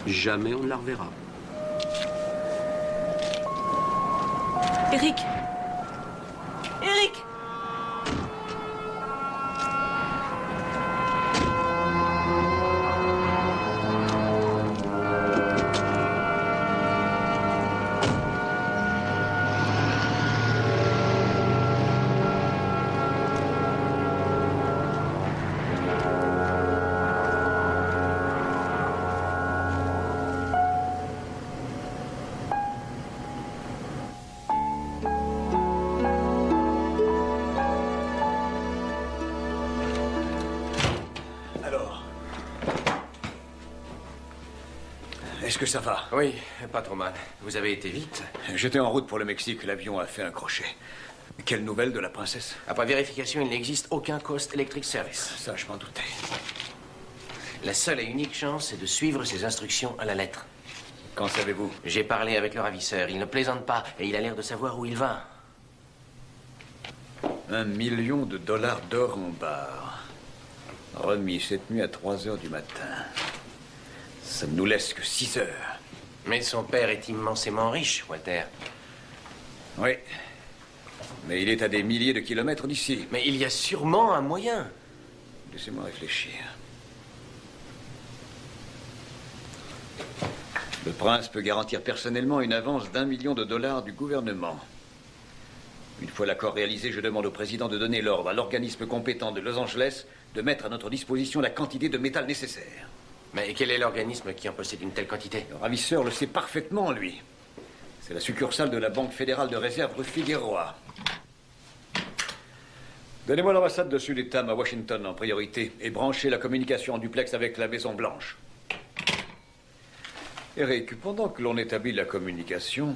jamais on ne la reverra. Eric! Eric! Est-ce que ça va? Oui, pas trop mal. Vous avez été vite. J'étais en route pour le Mexique. L'avion a fait un crochet. Quelle nouvelle de la princesse? Après vérification, il n'existe aucun Coast Electric Service. Ça, je m'en doutais. La seule et unique chance, c'est de suivre ses instructions à la lettre. Qu'en savez-vous? J'ai parlé avec le ravisseur. Il ne plaisante pas et il a l'air de savoir où il va. $1 million d'or en barre. Remis cette nuit à 3 heures du matin. Ça ne nous laisse que 6 heures. Mais son père est immensément riche, Walter. Oui. Mais il est à des milliers de kilomètres d'ici. Mais il y a sûrement un moyen. Laissez-moi réfléchir. Le prince peut garantir personnellement une avance d'$1 million du gouvernement. Une fois l'accord réalisé, je demande au président de donner l'ordre à l'organisme compétent de Los Angeles de mettre à notre disposition la quantité de métal nécessaire. Mais quel est l'organisme qui en possède une telle quantité? Le ravisseur le sait parfaitement, lui. C'est la succursale de la Banque fédérale de réserve rue Figueroa. Donnez-moi l'ambassade de Sud-État à Washington en priorité et branchez la communication en duplex avec la Maison-Blanche. Eric, pendant que l'on établit la communication,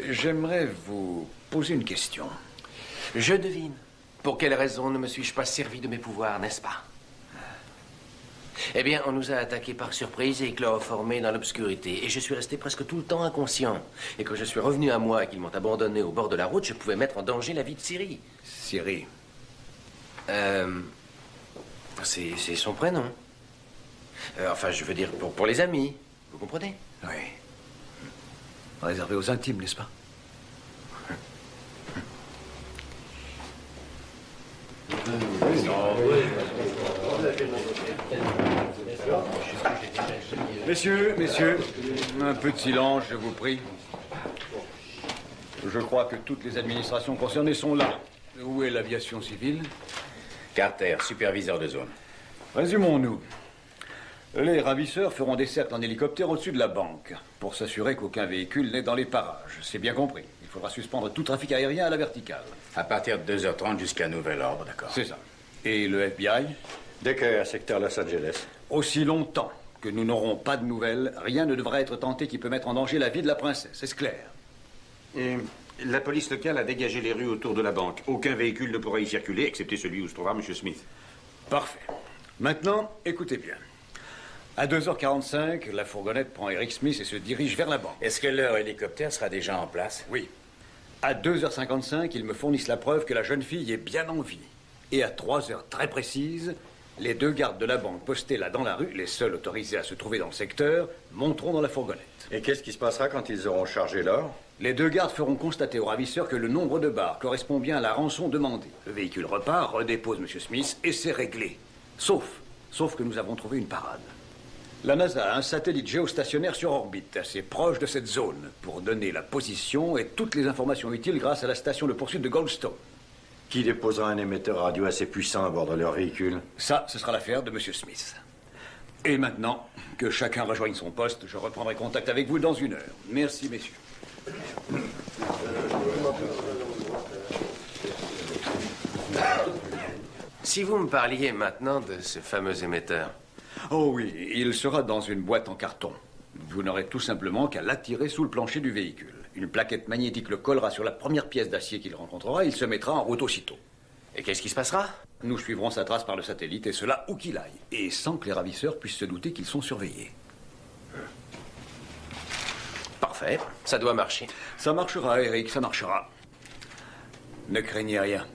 j'aimerais vous poser une question. Je devine. Pour quelle raison ne me suis-je pas servi de mes pouvoirs, n'est-ce pas? Eh bien, on nous a attaqués par surprise et chloroformés dans l'obscurité. Et je suis resté presque tout le temps inconscient. Et quand je suis revenu à moi et qu'ils m'ont abandonné au bord de la route, je pouvais mettre en danger la vie de Siri. Siri? C'est son prénom. Enfin, je veux dire, pour les amis. Vous comprenez? Oui. Réservé aux intimes, n'est-ce pas? Messieurs, un peu de silence, je vous prie. Je crois que toutes les administrations concernées sont là. Où est l'aviation civile? Carter, superviseur de zone. Résumons-nous. Les ravisseurs feront des cercles en hélicoptère au-dessus de la banque pour s'assurer qu'aucun véhicule n'est dans les parages. C'est bien compris. Il faudra suspendre tout trafic aérien à la verticale. À partir de 2h30 jusqu'à nouvel ordre, d'accord. C'est ça. Et le FBI? Dès qu'à secteur Los Angeles. Aussi longtemps que nous n'aurons pas de nouvelles, rien ne devra être tenté qui peut mettre en danger la vie de la princesse. Est-ce clair? Et la police locale a dégagé les rues autour de la banque. Aucun véhicule ne pourra y circuler, excepté celui où se trouvera M. Smith. Parfait. Maintenant, écoutez bien. À 2h45, la fourgonnette prend Eric Smith et se dirige vers la banque. Est-ce que leur hélicoptère sera déjà en place? Oui. À 2h55, ils me fournissent la preuve que la jeune fille est bien en vie. Et à 3h très précises, les 2 gardes de la banque postés là dans la rue, les seuls autorisés à se trouver dans le secteur, monteront dans la fourgonnette. Et qu'est-ce qui se passera quand ils auront chargé l'or? Les 2 gardes feront constater au ravisseur que le nombre de barres correspond bien à la rançon demandée. Le véhicule repart, redépose M. Smith et c'est réglé. Sauf que nous avons trouvé une parade. La NASA a un satellite géostationnaire sur orbite, assez proche de cette zone, pour donner la position et toutes les informations utiles grâce à la station de poursuite de Goldstone. Qui déposera un émetteur radio assez puissant à bord de leur véhicule? Ça, ce sera l'affaire de M. Smith. Et maintenant, que chacun rejoigne son poste, je reprendrai contact avec vous dans 1 heure. Merci, messieurs. Si vous me parliez maintenant de ce fameux émetteur. Oh oui, il sera dans une boîte en carton. Vous n'aurez tout simplement qu'à l'attirer sous le plancher du véhicule. Une plaquette magnétique le collera sur la première pièce d'acier qu'il rencontrera et il se mettra en route aussitôt. Et qu'est-ce qui se passera? Nous suivrons sa trace par le satellite, et cela où qu'il aille. Et sans que les ravisseurs puissent se douter qu'ils sont surveillés. Parfait, ça doit marcher. Ça marchera, Eric, ça marchera. Ne craignez rien.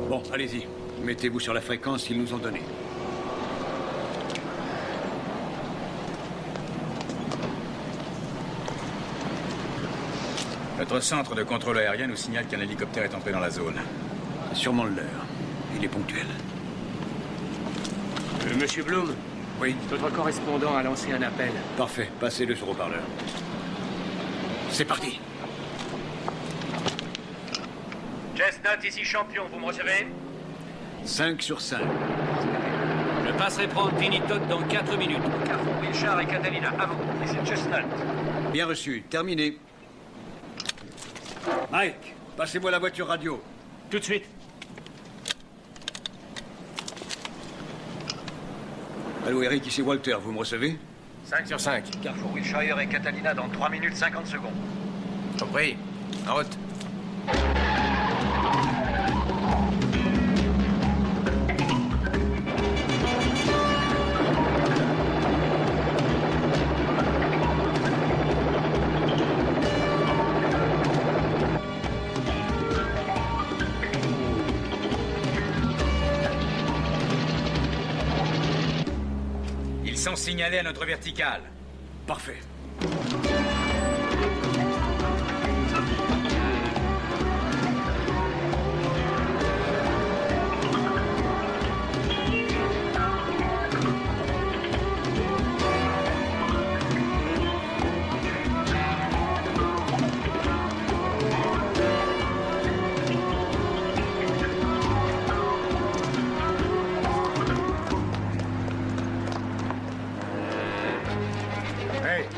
Bon, allez-y. Mettez-vous sur la fréquence qu'ils nous ont donnée. Notre centre de contrôle aérien nous signale qu'un hélicoptère est entré dans la zone. C'est sûrement le leur. Il est ponctuel. Monsieur Bloom? Oui. Notre correspondant a lancé un appel. Parfait. Passez-le sur haut-parleur. C'est parti. Chestnut, ici champion, vous me recevez? 5 sur 5. Je passerai prendre Pinitoc dans 4 minutes. Carrefour Wilshire et Catalina, à vous. Ici Chestnut. Bien reçu. Terminé. Mike, passez-moi la voiture radio. Tout de suite. Allô, Eric, ici Walter. Vous me recevez? 5 sur 5. Carrefour Wilshire et Catalina dans 3 minutes 50 secondes. Compris. En route. Ils sont signalés à notre verticale. Parfait.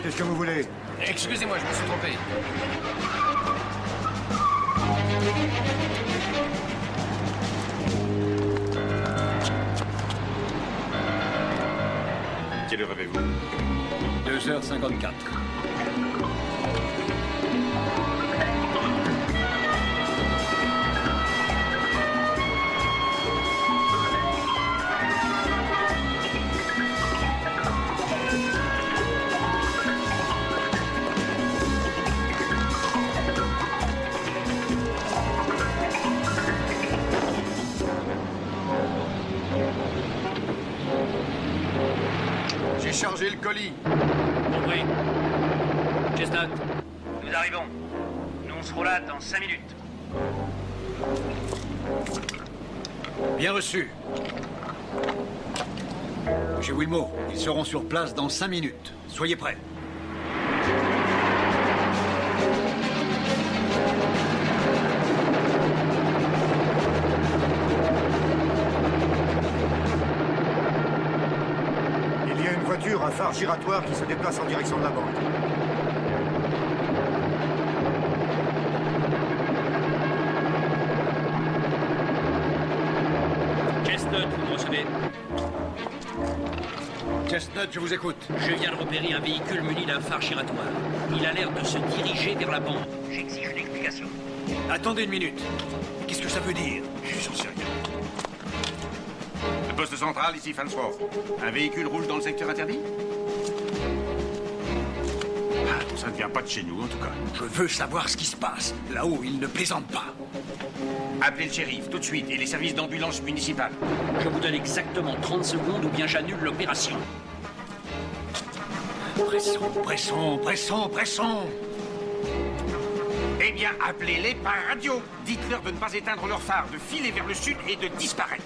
Qu'est-ce que vous voulez? Excusez-moi, je me suis trompé. Quelle heure avez-vous? 2h54. Pardon. Nous, on sera là dans 5 minutes. Bien reçu. Monsieur Wilmot, ils seront sur place dans 5 minutes. Soyez prêts. Il y a une voiture, un phare giratoire qui se déplace en direction de la banque. Chestnut, vous me recevez? Chestnut, je vous écoute. Je viens de repérer un véhicule muni d'un phare giratoire. Il a l'air de se diriger vers la banque. J'exige une explication. Attendez une minute. Qu'est-ce que ça veut dire? J'en sais rien. Le poste central, ici Farnsworth. Un véhicule roule dans le secteur interdit? Ah, ça ne vient pas de chez nous, en tout cas. Je veux savoir ce qui se passe. Là-haut, ils ne plaisantent pas. Appelez le shérif, tout de suite, et les services d'ambulance municipale. Je vous donne exactement 30 secondes ou bien j'annule l'opération. Pressons. Eh bien, appelez-les par radio. Dites-leur de ne pas éteindre leur phare, de filer vers le sud et de disparaître.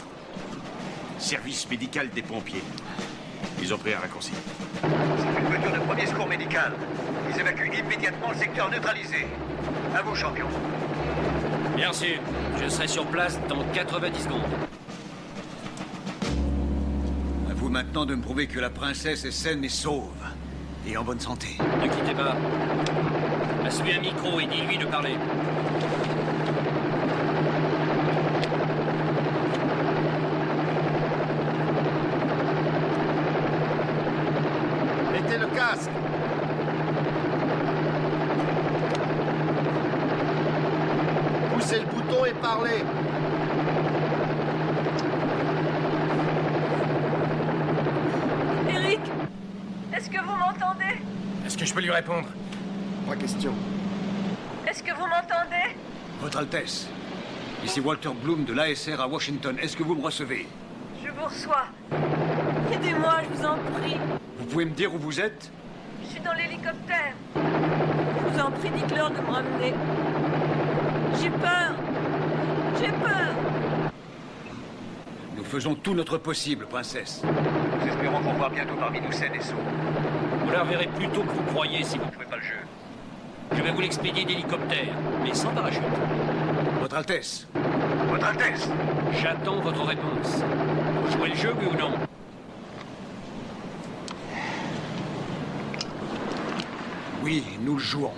Service médical des pompiers. Ils ont pris un raccourci. C'est une voiture de premier secours médical. Ils évacuent immédiatement le secteur neutralisé. À vous, champion. Bien sûr, je serai sur place dans 90 secondes. À vous maintenant de me prouver que la princesse est saine et sauve. Et en bonne santé. Ne quittez pas. Assumez un micro et dis-lui de parler. Mettez le casque. Poussez le bouton et parlez. Eric, est-ce que vous m'entendez? Est-ce que je peux lui répondre? Pas question. Est-ce que vous m'entendez? Votre Altesse, ici Walter Bloom de l'ASR à Washington. Est-ce que vous me recevez? Je vous reçois. Aidez-moi, je vous en prie. Vous pouvez me dire où vous êtes? Je suis dans l'hélicoptère. Je vous en prie, dites-leur de me ramener. J'ai peur. J'ai peur. Nous faisons tout notre possible, princesse. Nous espérons vous voir bientôt parmi nous saines et sauves. Vous la reverrez plus tôt que vous croyez si vous Vous ne jouez pas le jeu. Je vais vous l'expédier d'hélicoptère, mais sans parachute. Votre Altesse. Votre Altesse. J'attends votre réponse. Vous jouez le jeu, oui ou non? Oui, nous le jouons.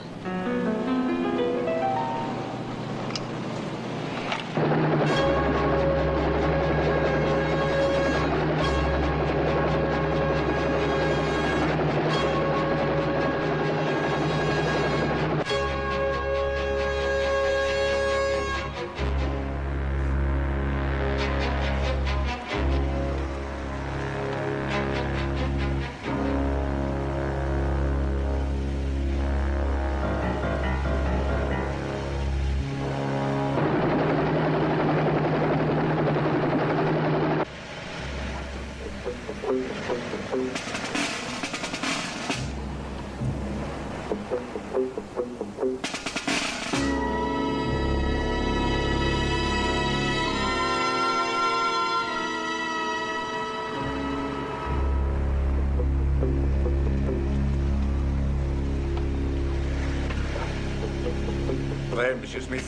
Prêt, Monsieur Smith?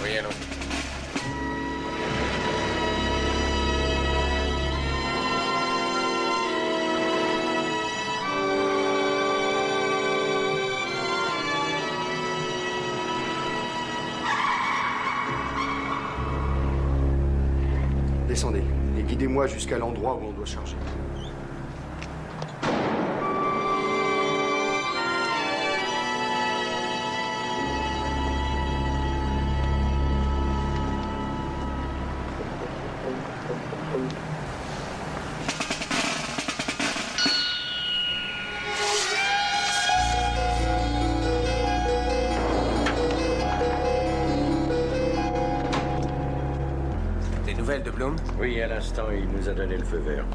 Oui, allons. Descendez et guidez-moi jusqu'à l'endroit où on doit charger. Des nouvelles de Bloom? Oui, à l'instant, il nous a donné le feu vert.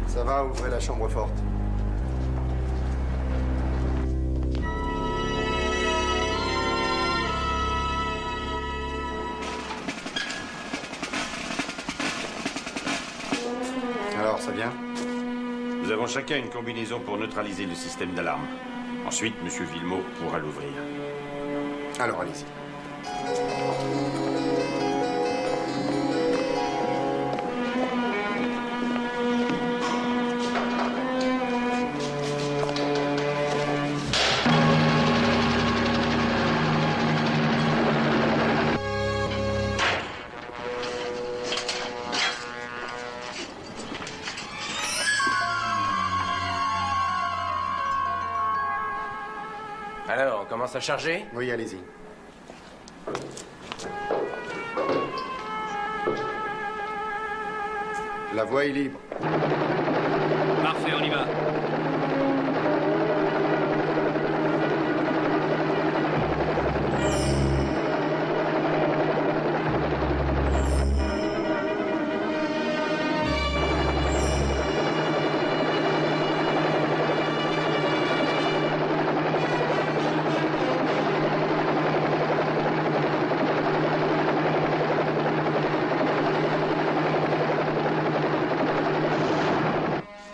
Ça va, ouvrez la chambre forte. ça vient? Nous avons chacun une combinaison pour neutraliser le système d'alarme. Ensuite, M. Villemot pourra l'ouvrir. Alors, allez-y. Alors, on commence à charger? Oui, allez-y. La voie est libre. Parfait, on y va.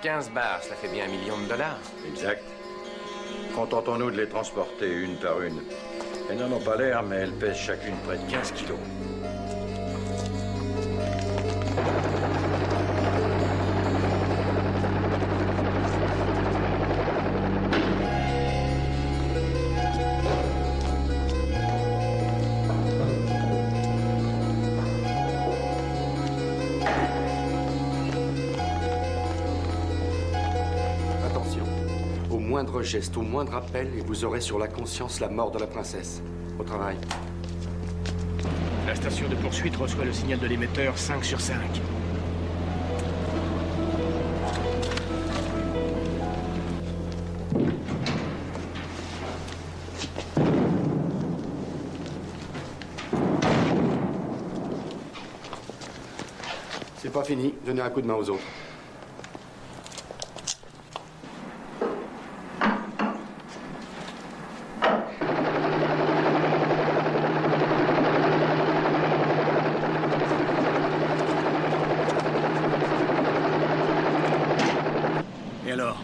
$15, cela fait bien $1 million. Exact. Contentons-nous de les transporter une par une. Elles n'en ont pas l'air, mais elles pèsent chacune près de 15 kilos. Attention. Au moindre geste, au moindre appel, et vous aurez sur la conscience la mort de la princesse. Au travail. La station de poursuite reçoit le signal de l'émetteur 5 sur 5. C'est pas fini. Donnez un coup de main aux autres. Et alors?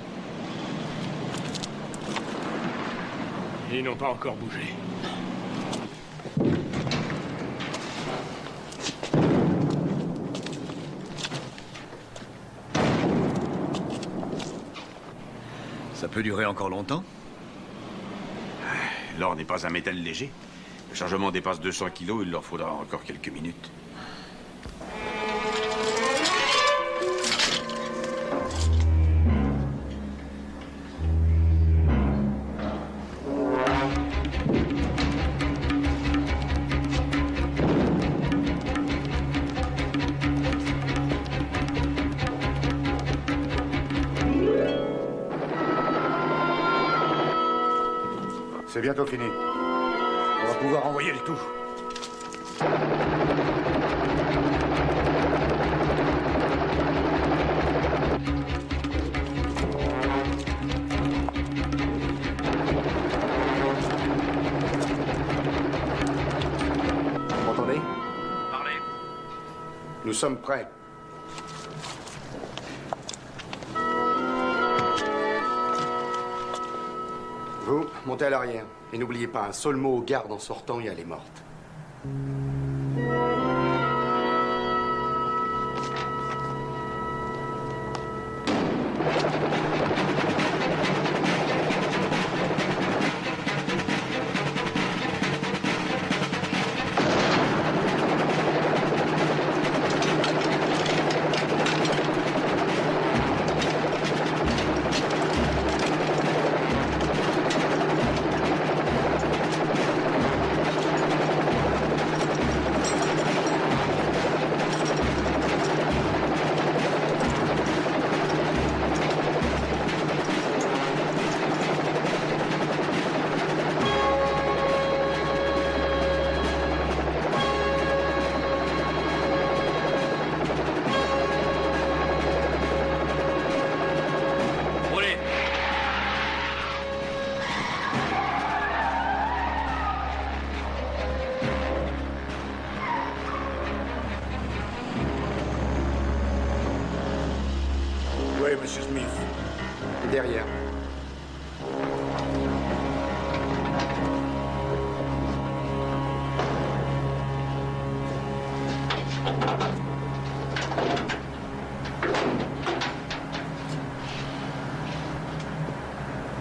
Ils n'ont pas encore bougé. Ça peut durer encore longtemps? L'or n'est pas un métal léger. Le chargement dépasse 200 kilos, il leur faudra encore quelques minutes. C'est bientôt fini. On va pouvoir envoyer le tout. Vous m'entendez? Parlez. Nous sommes prêts. Vous, montez à l'arrière. Et n'oubliez pas, un seul mot aux gardes en sortant et elle est morte. monsieur Smith. Derrière.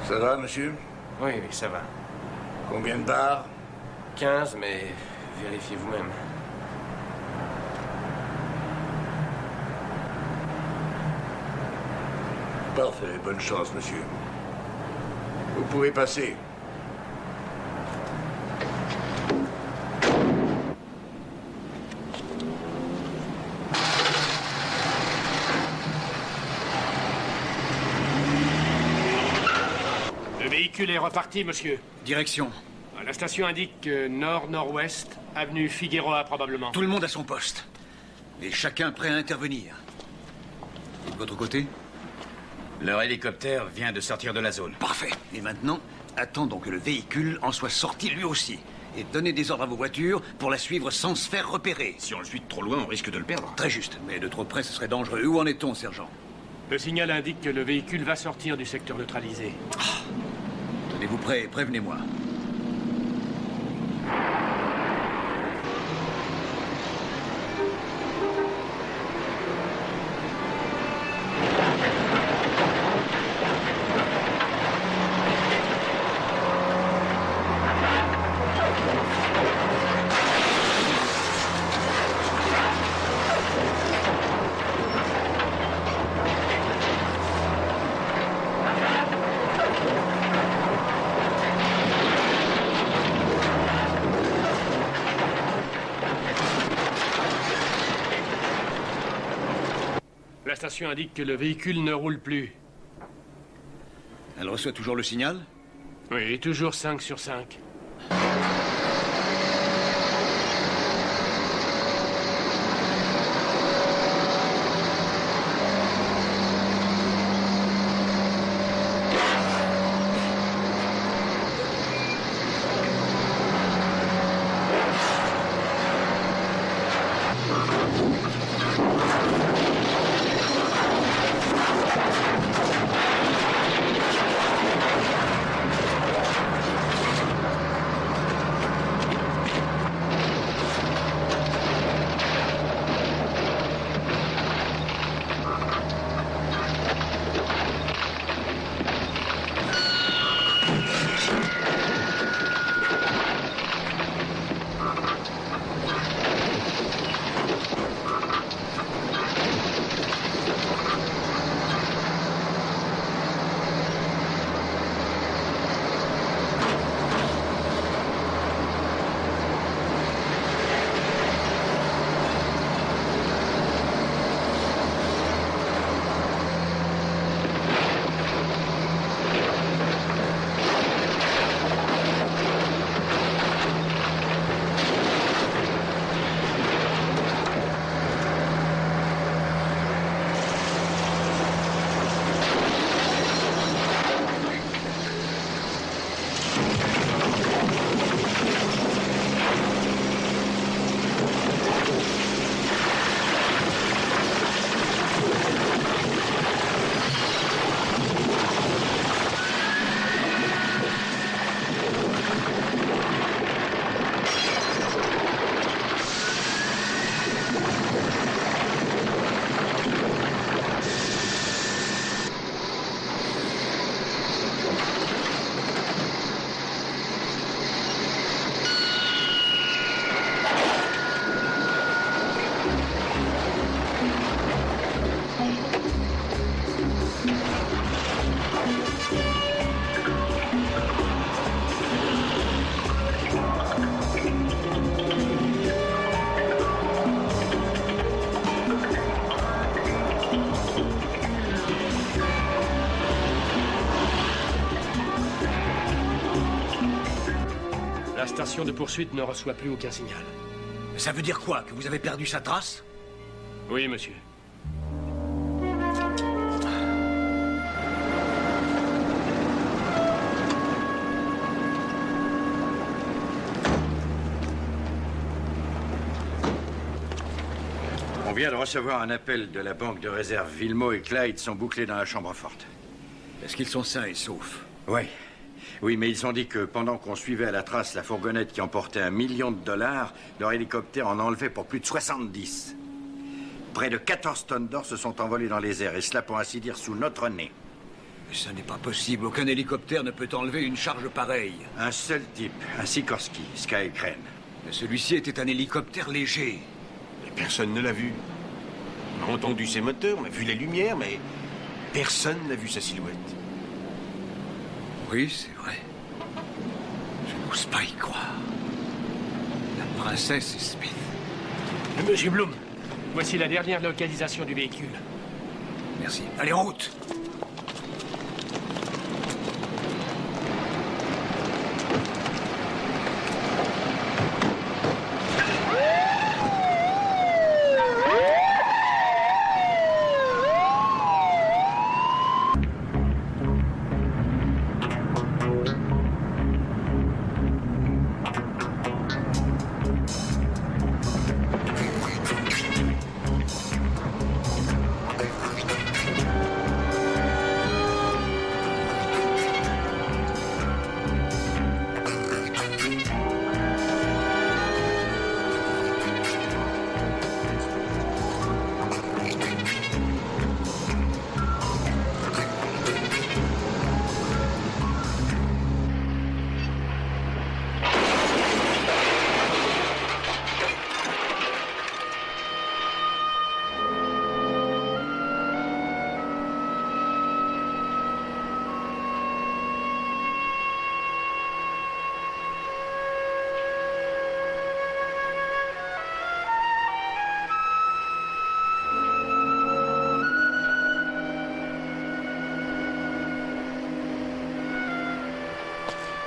Ça va, monsieur? Oui, oui, ça va. Combien de barres? 15, mais vérifiez vous-même. Parfait, bonne chance, monsieur. Vous pouvez passer. Le véhicule est reparti, monsieur. Direction. La station indique nord-nord-ouest, avenue Figueroa, probablement. Tout le monde à son poste. Et chacun prêt à intervenir. Et de votre côté? Leur hélicoptère vient de sortir de la zone. Parfait. Et maintenant, attendons que le véhicule en soit sorti lui aussi. Et donnez des ordres à vos voitures pour la suivre sans se faire repérer. Si on le suit de trop loin, on risque de le perdre. Très juste. Mais de trop près, ce serait dangereux. Où en est-on, sergent? Le signal indique que le véhicule va sortir du secteur neutralisé. Tenez-vous prêt et prévenez-moi. La station indique que le véhicule ne roule plus. Elle reçoit toujours le signal? Oui, toujours 5 sur 5. La station de poursuite ne reçoit plus aucun signal. Ça veut dire quoi? Que vous avez perdu sa trace? Oui, monsieur. vient de recevoir un appel de la banque de réserve. Villemot et Clyde sont bouclés dans la chambre forte. Est-ce qu'ils sont sains et saufs? Oui. Oui, mais ils ont dit que pendant qu'on suivait à la trace la fourgonnette qui emportait $1 million, leur hélicoptère en enlevait pour plus de 70. Près de 14 tonnes d'or se sont envolées dans les airs, et cela pour ainsi dire sous notre nez. Mais ça n'est pas possible. Aucun hélicoptère ne peut enlever une charge pareille. Un seul type, un Sikorsky, Sky Crane. Mais celui-ci était un hélicoptère léger. Et personne ne l'a vu. On a entendu ses moteurs, on a vu les lumières, mais personne n'a vu sa silhouette. Oui, c'est vrai. Je n'ose pas y croire. La princesse et Smith. Monsieur Bloom, voici la dernière localisation du véhicule. Merci. Allez, en route!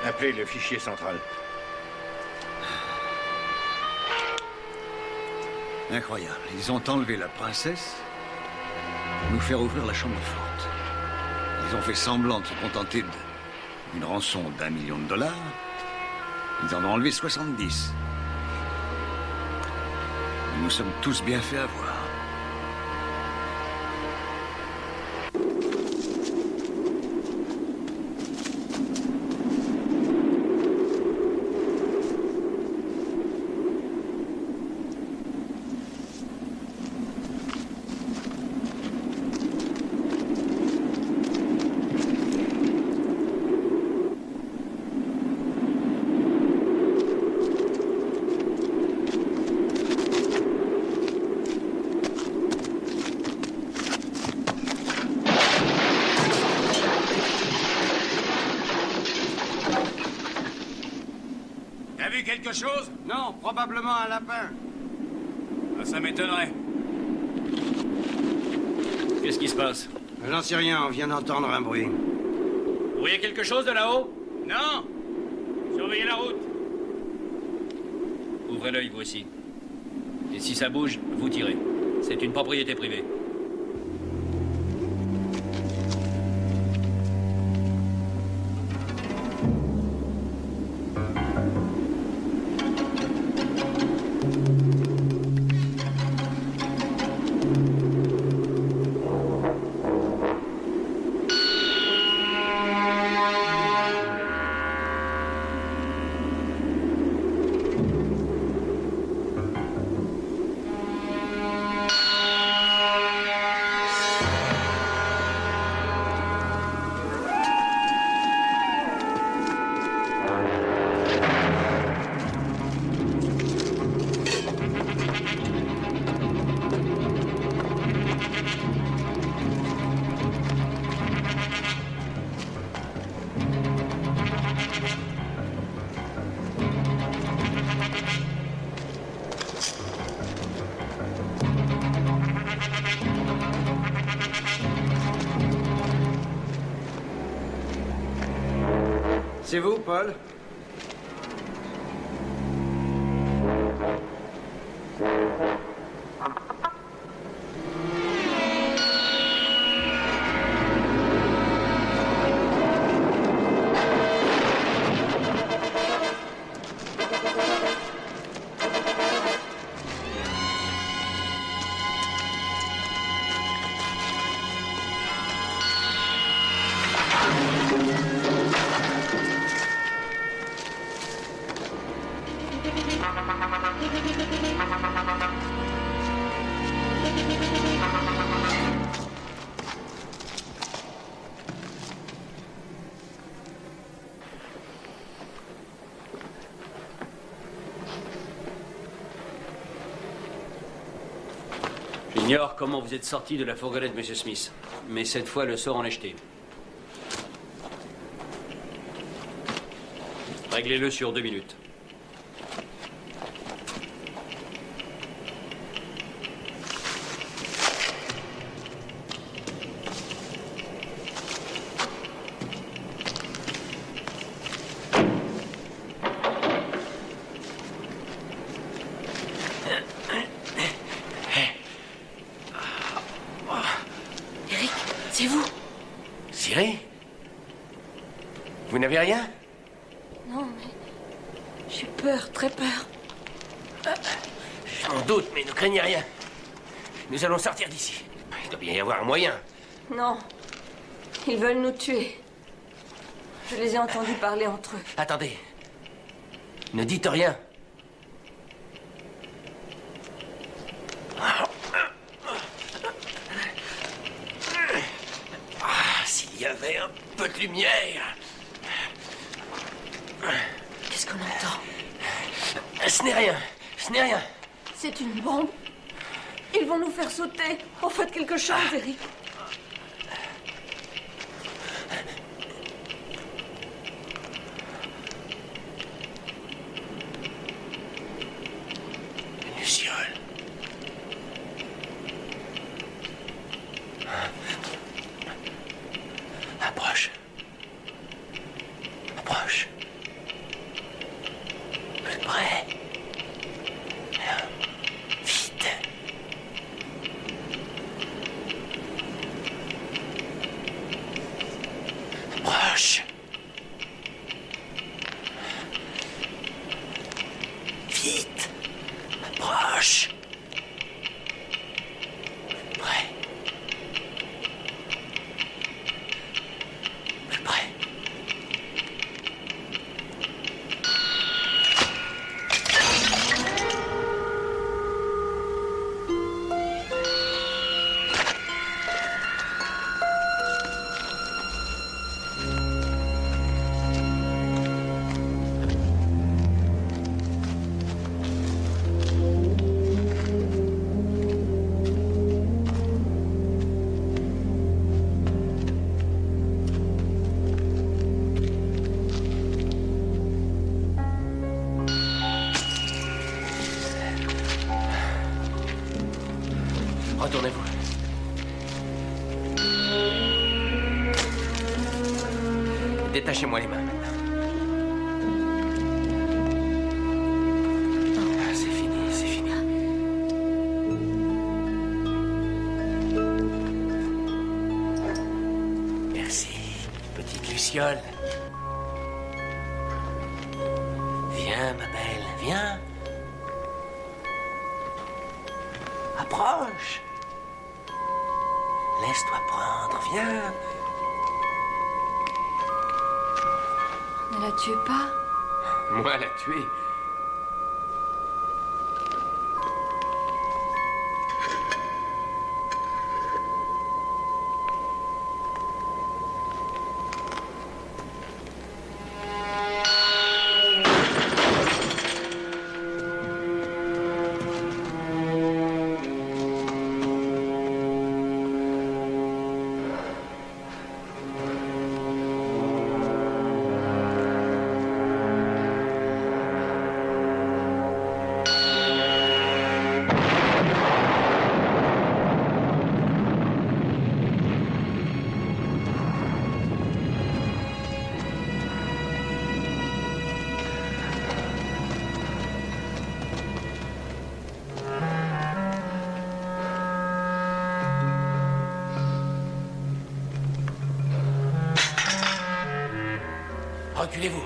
Appelez le fichier central. Incroyable. Ils ont enlevé la princesse pour nous faire ouvrir la chambre forte. Ils ont fait semblant de se contenter d'une rançon d'1 million $. Ils en ont enlevé 70. Nous nous sommes tous bien fait avoir. Quelque chose? Non, probablement un lapin. Ah, ça m'étonnerait. Qu'est-ce qui se passe? J'en sais rien, on vient d'entendre un bruit. Vous voyez quelque chose de là-haut? Non! Surveillez la route. Ouvrez l'œil, vous aussi. Et si ça bouge, vous tirez. C'est une propriété privée. C'est vous, Paul? J'ignore comment vous êtes sorti de la fourgonnette, Monsieur Smith. Mais cette fois, le sort en est jeté. Réglez-le sur 2 minutes. Eric, c'est vous? Siri? Vous n'avez rien? Non, mais... j'ai peur, très peur. Je m'en doute, mais ne craignez rien. Nous allons sortir d'ici. Il doit bien y avoir un moyen. Non. Ils veulent nous tuer. Je les ai entendus parler entre eux. Attendez. Ne dites rien. Ah, s'il y avait un peu de lumière. Qu'est-ce qu'on entend? Ce n'est rien. Ce n'est rien. C'est une bombe. Ils vont nous faire sauter. En faites quelque chose, Eric. Luciole. Approche. Approche. Plus près. Vite. Approche. Vite. Approche. Plus près. Plus près. Retournez-vous. Détachez-moi les mains. Ah, c'est fini, c'est fini. Merci, petite Luciole. Viens, ma belle, viens. Approche. Laisse-toi prendre, viens. Ne la tuez pas. Moi, la tuer. Reculez-vous.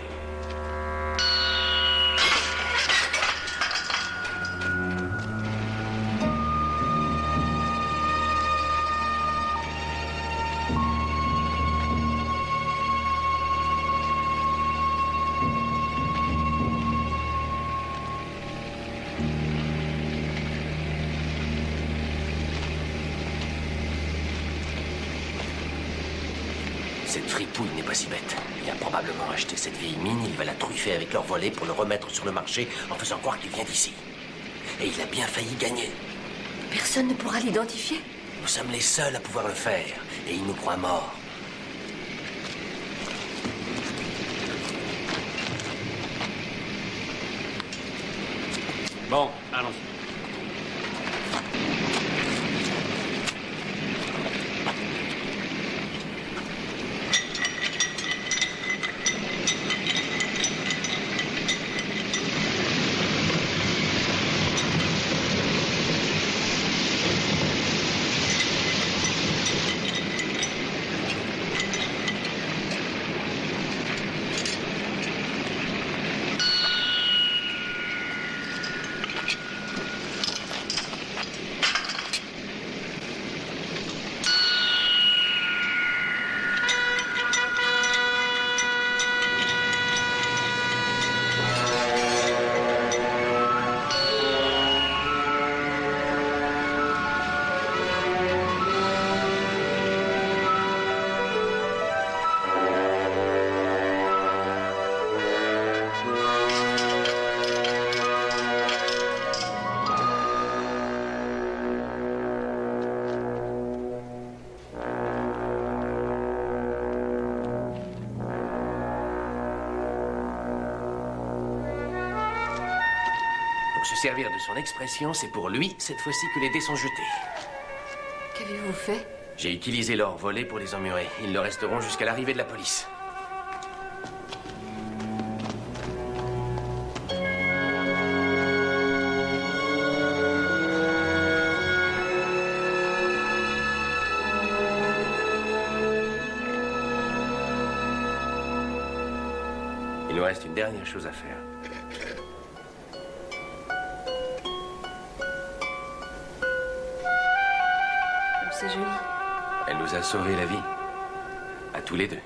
Cette fripouille n'est pas si bête. Il a probablement acheté cette vieille mine, il va la truffer avec leur volet pour le remettre sur le marché en faisant croire qu'il vient d'ici. Et il a bien failli gagner. Personne ne pourra l'identifier. Nous sommes les seuls à pouvoir le faire, et il nous croit morts. Bon, allons-y. Se servir de son expression, c'est pour lui, cette fois-ci, que les dés sont jetés. Qu'avez-vous fait? J'ai utilisé leur volet pour les emmurer. Ils le resteront jusqu'à l'arrivée de la police. Il nous reste une dernière chose à faire. C'est joli. Elle nous a sauvé la vie. À tous les deux.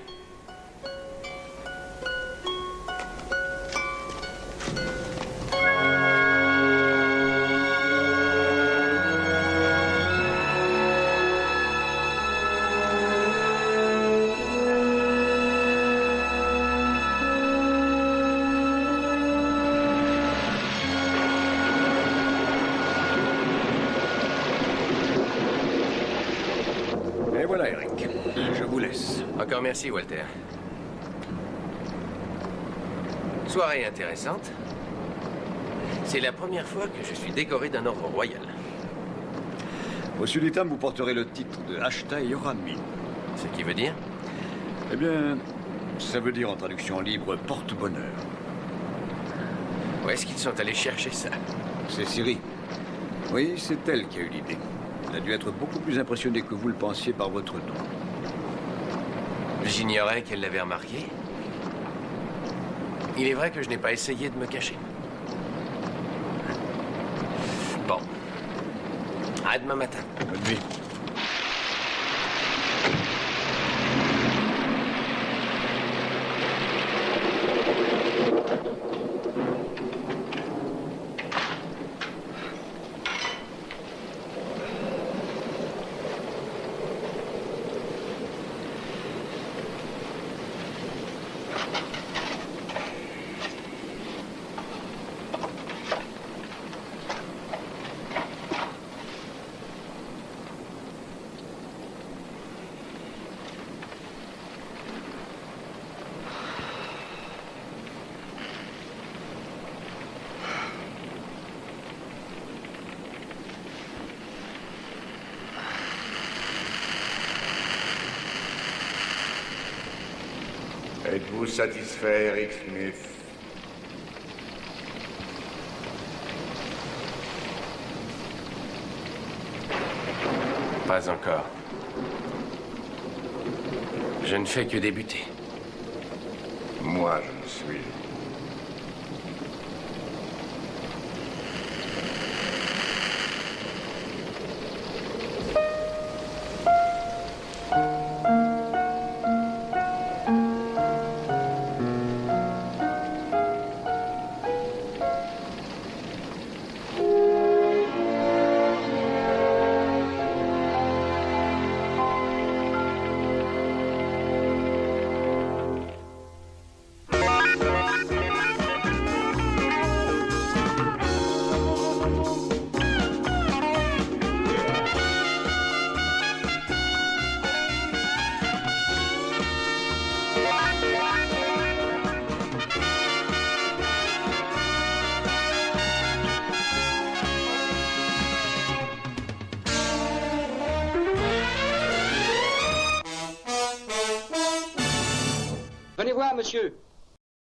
Voilà, Eric. Je vous laisse. Encore merci, Walter. Soirée intéressante. C'est la première fois que je suis décoré d'un ordre royal. Au Sud-Étam, vous porterez le titre de Ashta Yorami. Ce qui veut dire? Eh bien, ça veut dire en traduction libre porte-bonheur. Où est-ce qu'ils sont allés chercher ça? C'est Siri. Oui, c'est elle qui a eu l'idée. Elle a dû être beaucoup plus impressionnée que vous le pensiez par votre nom. J'ignorais qu'elle l'avait remarqué. Il est vrai que je n'ai pas essayé de me cacher. Bon. À demain matin. Bonne nuit. Êtes-vous satisfait, Eric Smith? Pas encore. Je ne fais que débuter. Moi, je le suis. voir, monsieur.